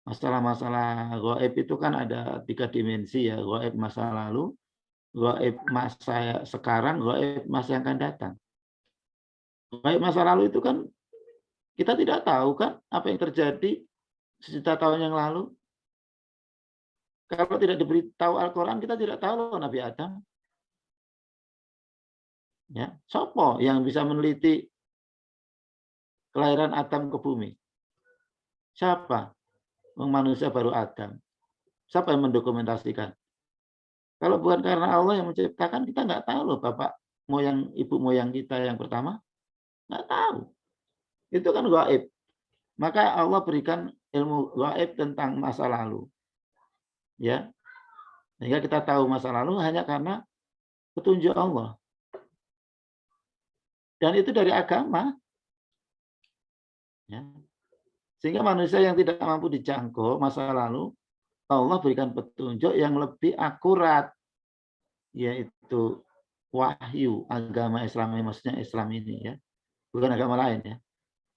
Masalah-masalah gaib itu kan ada 3 dimensi ya, gaib masa lalu, gaib masa sekarang, gaib masa yang akan datang. Gaib masa lalu itu kan kita tidak tahu kan apa yang terjadi sejuta tahun yang lalu. Kalau tidak diberitahu Al-Quran, kita tidak tahu loh Nabi Adam. Ya, sopo yang bisa meneliti kelahiran Adam ke bumi? Siapa? Manusia baru Adam. Siapa yang mendokumentasikan? Kalau bukan karena Allah yang menciptakan, kita nggak tahu loh bapak moyang, ibu moyang kita yang pertama. Nggak tahu. Itu kan gaib. Maka Allah berikan ilmu gaib tentang masa lalu. Ya. Sehingga kita tahu masa lalu hanya karena petunjuk Allah. Dan itu dari agama. Ya. Sehingga manusia yang tidak mampu dijangkau masa lalu, Allah berikan petunjuk yang lebih akurat, yaitu wahyu, agama Islam, maksudnya Islam ini ya, bukan agama lain ya,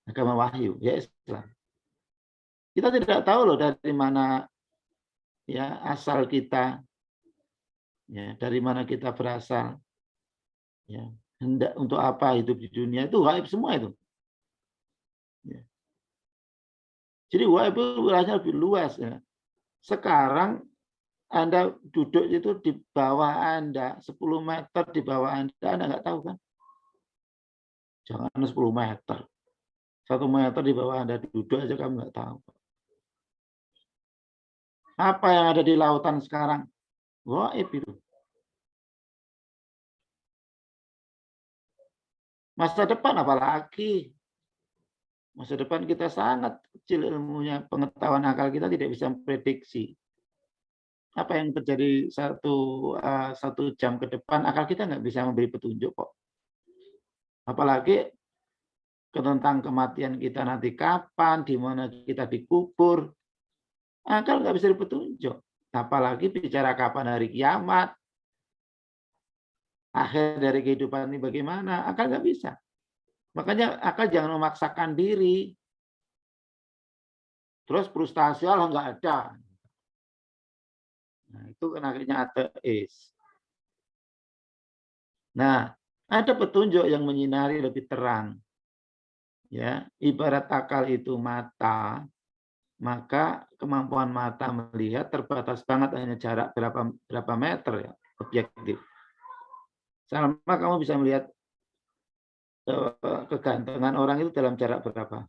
agama wahyu, ya Islam. Kita tidak tahu loh dari mana ya asal kita, ya dari mana kita berasal, ya hendak untuk apa hidup di dunia itu gaib semua itu. Ya. Jadi gaib itu wilayahnya lebih luas ya. Sekarang Anda duduk itu di bawah Anda, 10 meter di bawah Anda nggak tahu kan? Jangan 10 meter. 1 meter di bawah Anda duduk aja kamu nggak tahu. Apa yang ada di lautan sekarang? Gaib itu. Masa depan apalagi? Masa depan kita sangat kecil ilmunya, pengetahuan akal kita tidak bisa memprediksi. apa yang terjadi satu jam ke depan, akal kita nggak bisa memberi petunjuk kok. Apalagi tentang kematian kita nanti kapan, di mana kita dikubur, akal nggak bisa dipetunjuk. Apalagi bicara kapan hari kiamat, akhir dari kehidupan ini bagaimana, akal nggak bisa. Makanya akal jangan memaksakan diri. Terus frustasi, Allah nggak ada. Nah, itu kan akhirnya ateis. Nah, ada petunjuk yang menyinari lebih terang. Ya, ibarat akal itu mata, maka kemampuan mata melihat terbatas banget, hanya jarak berapa meter ya, objektif. Sama kamu bisa melihat kegantengan orang itu dalam jarak berapa?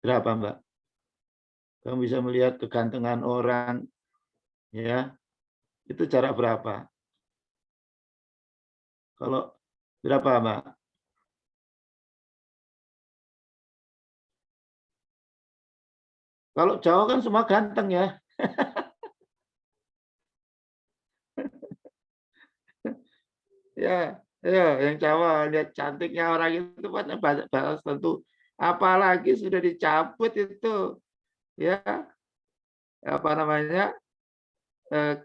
Berapa, Mbak? Kamu bisa melihat kegantengan orang, ya, itu jarak berapa? Kalau berapa, Mbak? Kalau Jawa kan semua ganteng ya. Ya, ya, yang Jawa lihat cantiknya orang itu pada batas tentu. Apalagi sudah dicabut itu, ya, apa namanya? Eh,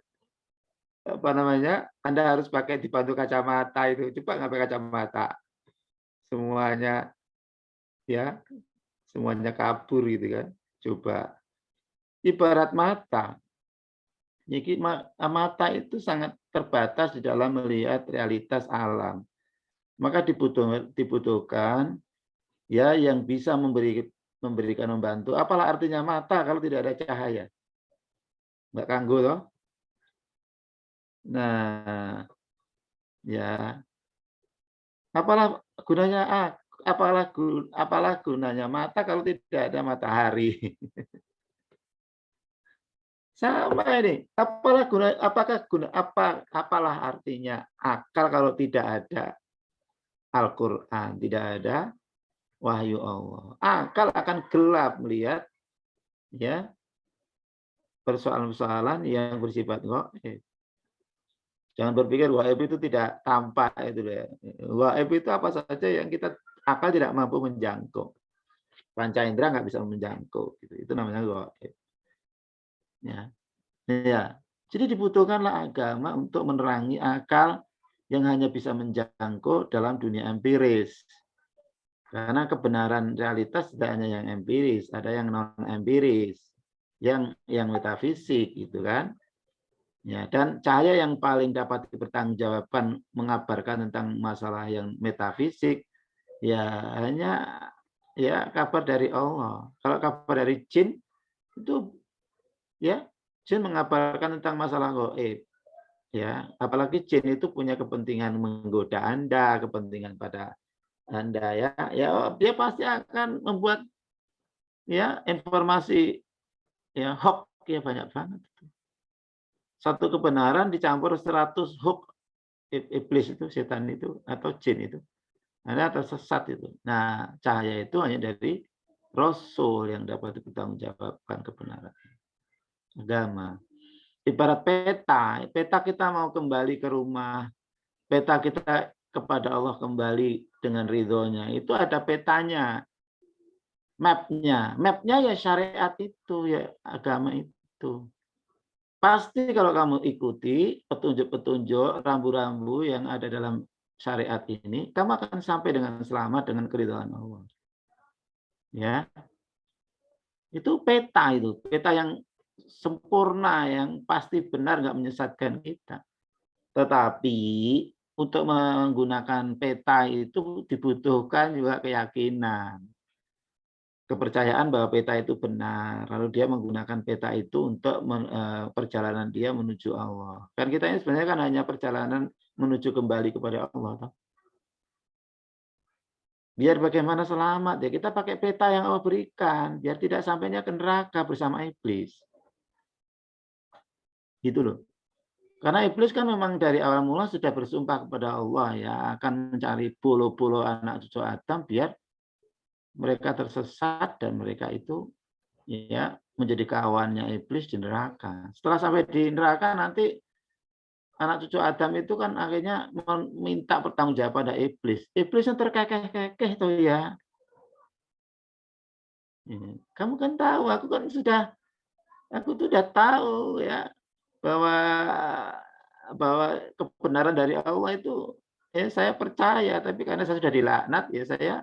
apa namanya? Anda harus pakai dibantu kacamata itu. Coba nggak pakai kacamata, semuanya, ya, semuanya kabur gitu kan. Coba. Ibarat mata. Jadi mata itu sangat terbatas di dalam melihat realitas alam. Maka dibutuhkan ya yang bisa memberikan membantu. Apalah artinya mata kalau tidak ada cahaya? Mbak Kanggo toh? Nah, ya. Apalah gunanya mata kalau tidak ada matahari? Sama ini. Apalah artinya akal kalau tidak ada Al-Qur'an, tidak ada wahyu Allah. Akal akan gelap melihat ya persoalan-persoalan yang bersifat gaib. Jangan berpikir gaib itu tidak tampak itu ya. Gaib itu apa saja yang kita akal tidak mampu menjangkau. Panca indera nggak bisa menjangkau. Itu namanya gaib. Ya. Ya. Jadi dibutuhkanlah agama untuk menerangi akal yang hanya bisa menjangkau dalam dunia empiris. Karena kebenaran realitas tidak hanya yang empiris, ada yang non empiris, yang metafisik gitu kan. Ya, dan cahaya yang paling dapat dipertanggungjawabkan mengabarkan tentang masalah yang metafisik ya hanya ya kabar dari Allah. Kalau kabar dari jin itu ya jin mengabarkan tentang masalah gaib. Ya, apalagi jin itu punya kepentingan menggoda Anda, kepentingan pada Anda ya. Ya dia pasti akan membuat ya informasi ya hoax ya banyak banget. Satu kebenaran dicampur 100 hoax iblis itu, setan itu atau jin itu. Anda tersesat itu. Nah, cahaya itu hanya dari Rasul yang dapat dipertanggungjawabkan kebenaran agama. Ibarat peta, peta kita mau kembali ke rumah, peta kita kepada Allah kembali dengan ridhonya, itu ada petanya, mapnya ya syariat itu, ya agama itu. Pasti kalau kamu ikuti petunjuk-petunjuk, rambu-rambu yang ada dalam syariat ini, kamu akan sampai dengan selamat dengan keridhaan Allah. Ya, itu peta yang sempurna, yang pasti benar, nggak menyesatkan kita. Tetapi untuk menggunakan peta itu dibutuhkan juga keyakinan, kepercayaan bahwa peta itu benar, lalu dia menggunakan peta itu untuk perjalanan dia menuju Allah. Kan kita ini sebenarnya kan hanya perjalanan menuju kembali kepada Allah. Biar bagaimana selamat ya kita pakai peta yang Allah berikan, biar tidak sampainya ke neraka bersama iblis. Gitu loh. Karena iblis kan memang dari awal mula sudah bersumpah kepada Allah ya akan mencari pulau-pulau anak cucu Adam biar mereka tersesat dan mereka itu ya menjadi kawannya iblis di neraka. Setelah sampai di neraka nanti anak cucu Adam itu kan akhirnya meminta pertanggungjawab pada iblis. Iblis yang terkekeh-kekeh tuh ya. Kamu kan tahu, aku tuh udah tahu ya bahwa kebenaran dari Allah itu ya saya percaya, tapi karena saya sudah dilaknat ya saya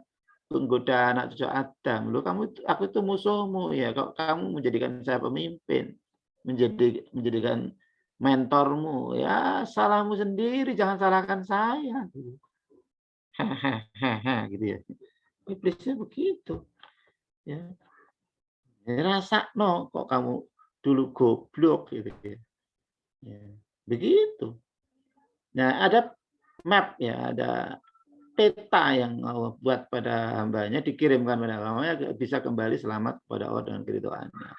menggoda anak cucu Adam. Loh aku itu musuhmu ya, kok kamu menjadikan saya pemimpin, menjadikan mentormu, ya salahmu sendiri, jangan salahkan saya. Hahaha gitu ya. Iblisnya begitu. Ya. Rasa no kok kamu dulu goblok gitu ya. Ya. Begitu. Nah, ada map ya, ada peta yang Allah buat pada hambanya, dikirimkan pada hambanya, bisa kembali selamat kepada Allah dengan keridhaannya.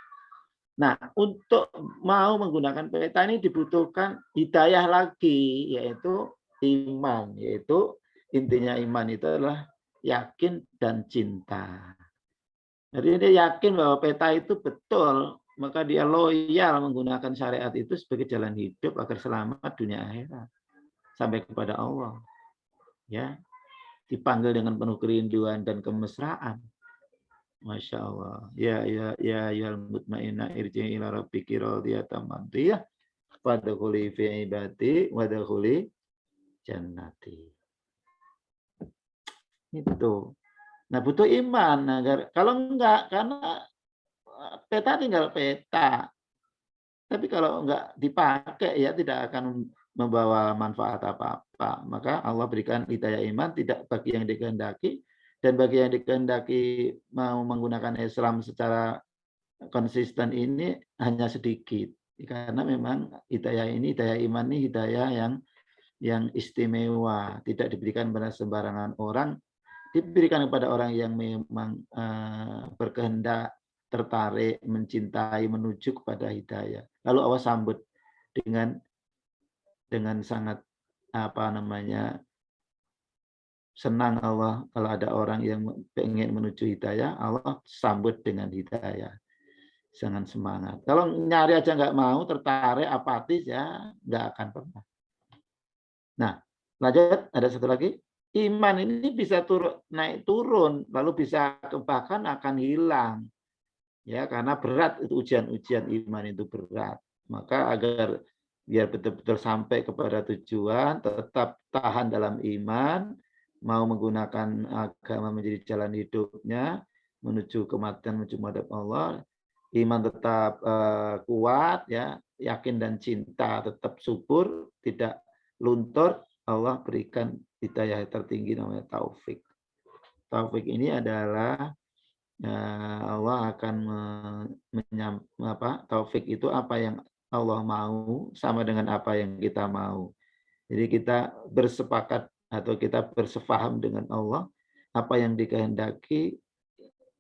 Nah, untuk mau menggunakan peta ini dibutuhkan hidayah lagi, yaitu iman. Yaitu intinya iman itu adalah yakin dan cinta. Jadi dia yakin bahwa peta itu betul, maka dia loyal menggunakan syariat itu sebagai jalan hidup agar selamat dunia akhirat sampai kepada Allah. Ya, dipanggil dengan penuh kerinduan dan kemesraan. Masya Allah. Ya mutmainna irji'i ila rabbiki radiyatan mardiyah fadkhuli fi ibadi wadkhuli jannati. Itu. Nah, butuh iman agar kalau enggak, karena peta tinggal peta. Tapi kalau enggak dipakai ya tidak akan membawa manfaat apa-apa. Maka Allah berikan hidayah iman tidak bagi yang dikehendaki, dan bagi yang dikehendaki mau menggunakan Islam secara konsisten ini hanya sedikit. Karena memang hidayah iman ini hidayah yang istimewa, tidak diberikan pada sembarangan orang, diberikan kepada orang yang memang berkehendak, tertarik, mencintai, menuju kepada hidayah. Lalu Allah sambut dengan sangat senang Allah kalau ada orang yang ingin menuju hidayah, Allah sambut dengan hidayah. Sangat semangat. Kalau nyari aja nggak mau, tertarik, apatis ya nggak akan pernah. Nah, lanjut, ada satu lagi. Iman ini bisa naik turun, lalu bisa bahkan akan hilang. Ya, karena berat itu ujian-ujian iman itu berat. Maka agar biar betul-betul sampai kepada tujuan, tetap tahan dalam iman, mau menggunakan agama menjadi jalan hidupnya, menuju kematian, menuju menghadap Allah, iman tetap kuat, ya, yakin dan cinta tetap subur, tidak luntur. Allah berikan hidayah tertinggi namanya taufik. Taufik ini adalah Allah akan taufik itu apa yang Allah mau sama dengan apa yang kita mau. Jadi kita bersepakat atau kita bersefaham dengan Allah, apa yang dikehendaki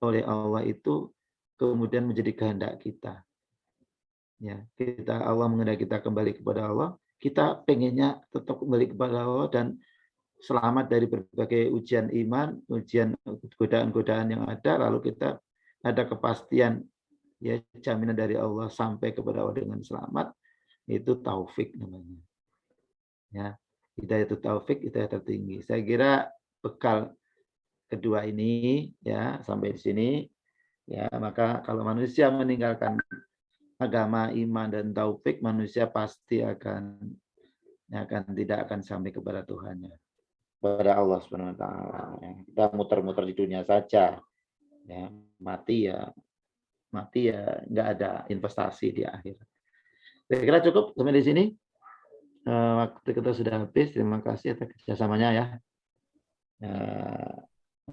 oleh Allah itu kemudian menjadi kehendak kita. Ya, Allah menghendaki kita kembali kepada Allah, kita pengennya tetap kembali kepada Allah dan selamat dari berbagai ujian iman, ujian godaan-godaan yang ada, lalu kita ada kepastian, ya, jaminan dari Allah sampai kepada Allah dengan selamat, itu taufik namanya. Ya, hidayah itu taufik, hidayah tertinggi. Saya kira bekal kedua ini ya sampai di sini, ya, maka kalau manusia meninggalkan agama, iman dan taufik, manusia pasti tidak akan sampai kepada Tuhannya, kepada Allah Subhanahu wa taala. Kita muter-muter di dunia saja. Ya, mati ya nggak ada investasi di akhir. Saya kira cukup sampai di sini. Waktu kita sudah habis. Terima kasih atas kerjasamanya ya.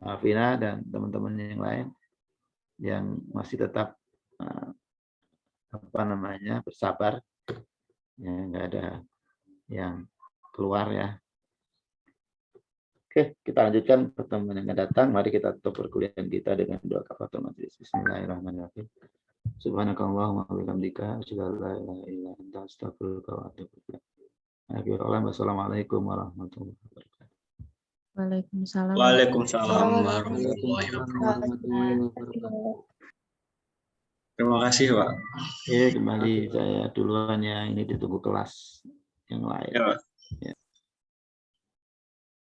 Afina dan teman-teman yang lain yang masih tetap bersabar. Ya, nggak ada yang keluar ya. Oke, kita lanjutkan pertemuan yang akan datang. Mari kita tutup perkuliahan kita dengan doa kafaratul majelis. Bismillahirrahmanirrahim. Subhanakallahumma wa bihamdika asyhadu an la ilaha illa anta astaghfiruka wa atubu ilaik. Wassalamualaikum warahmatullahi wabarakatuh. Waalaikumsalam. Waalaikumsalam warahmatullahi wabarakatuh. Terima kasih, Pak. Oke, kembali saya duluan ya. Ini ditunggu kelas yang lain. Ya, Pak. Ya.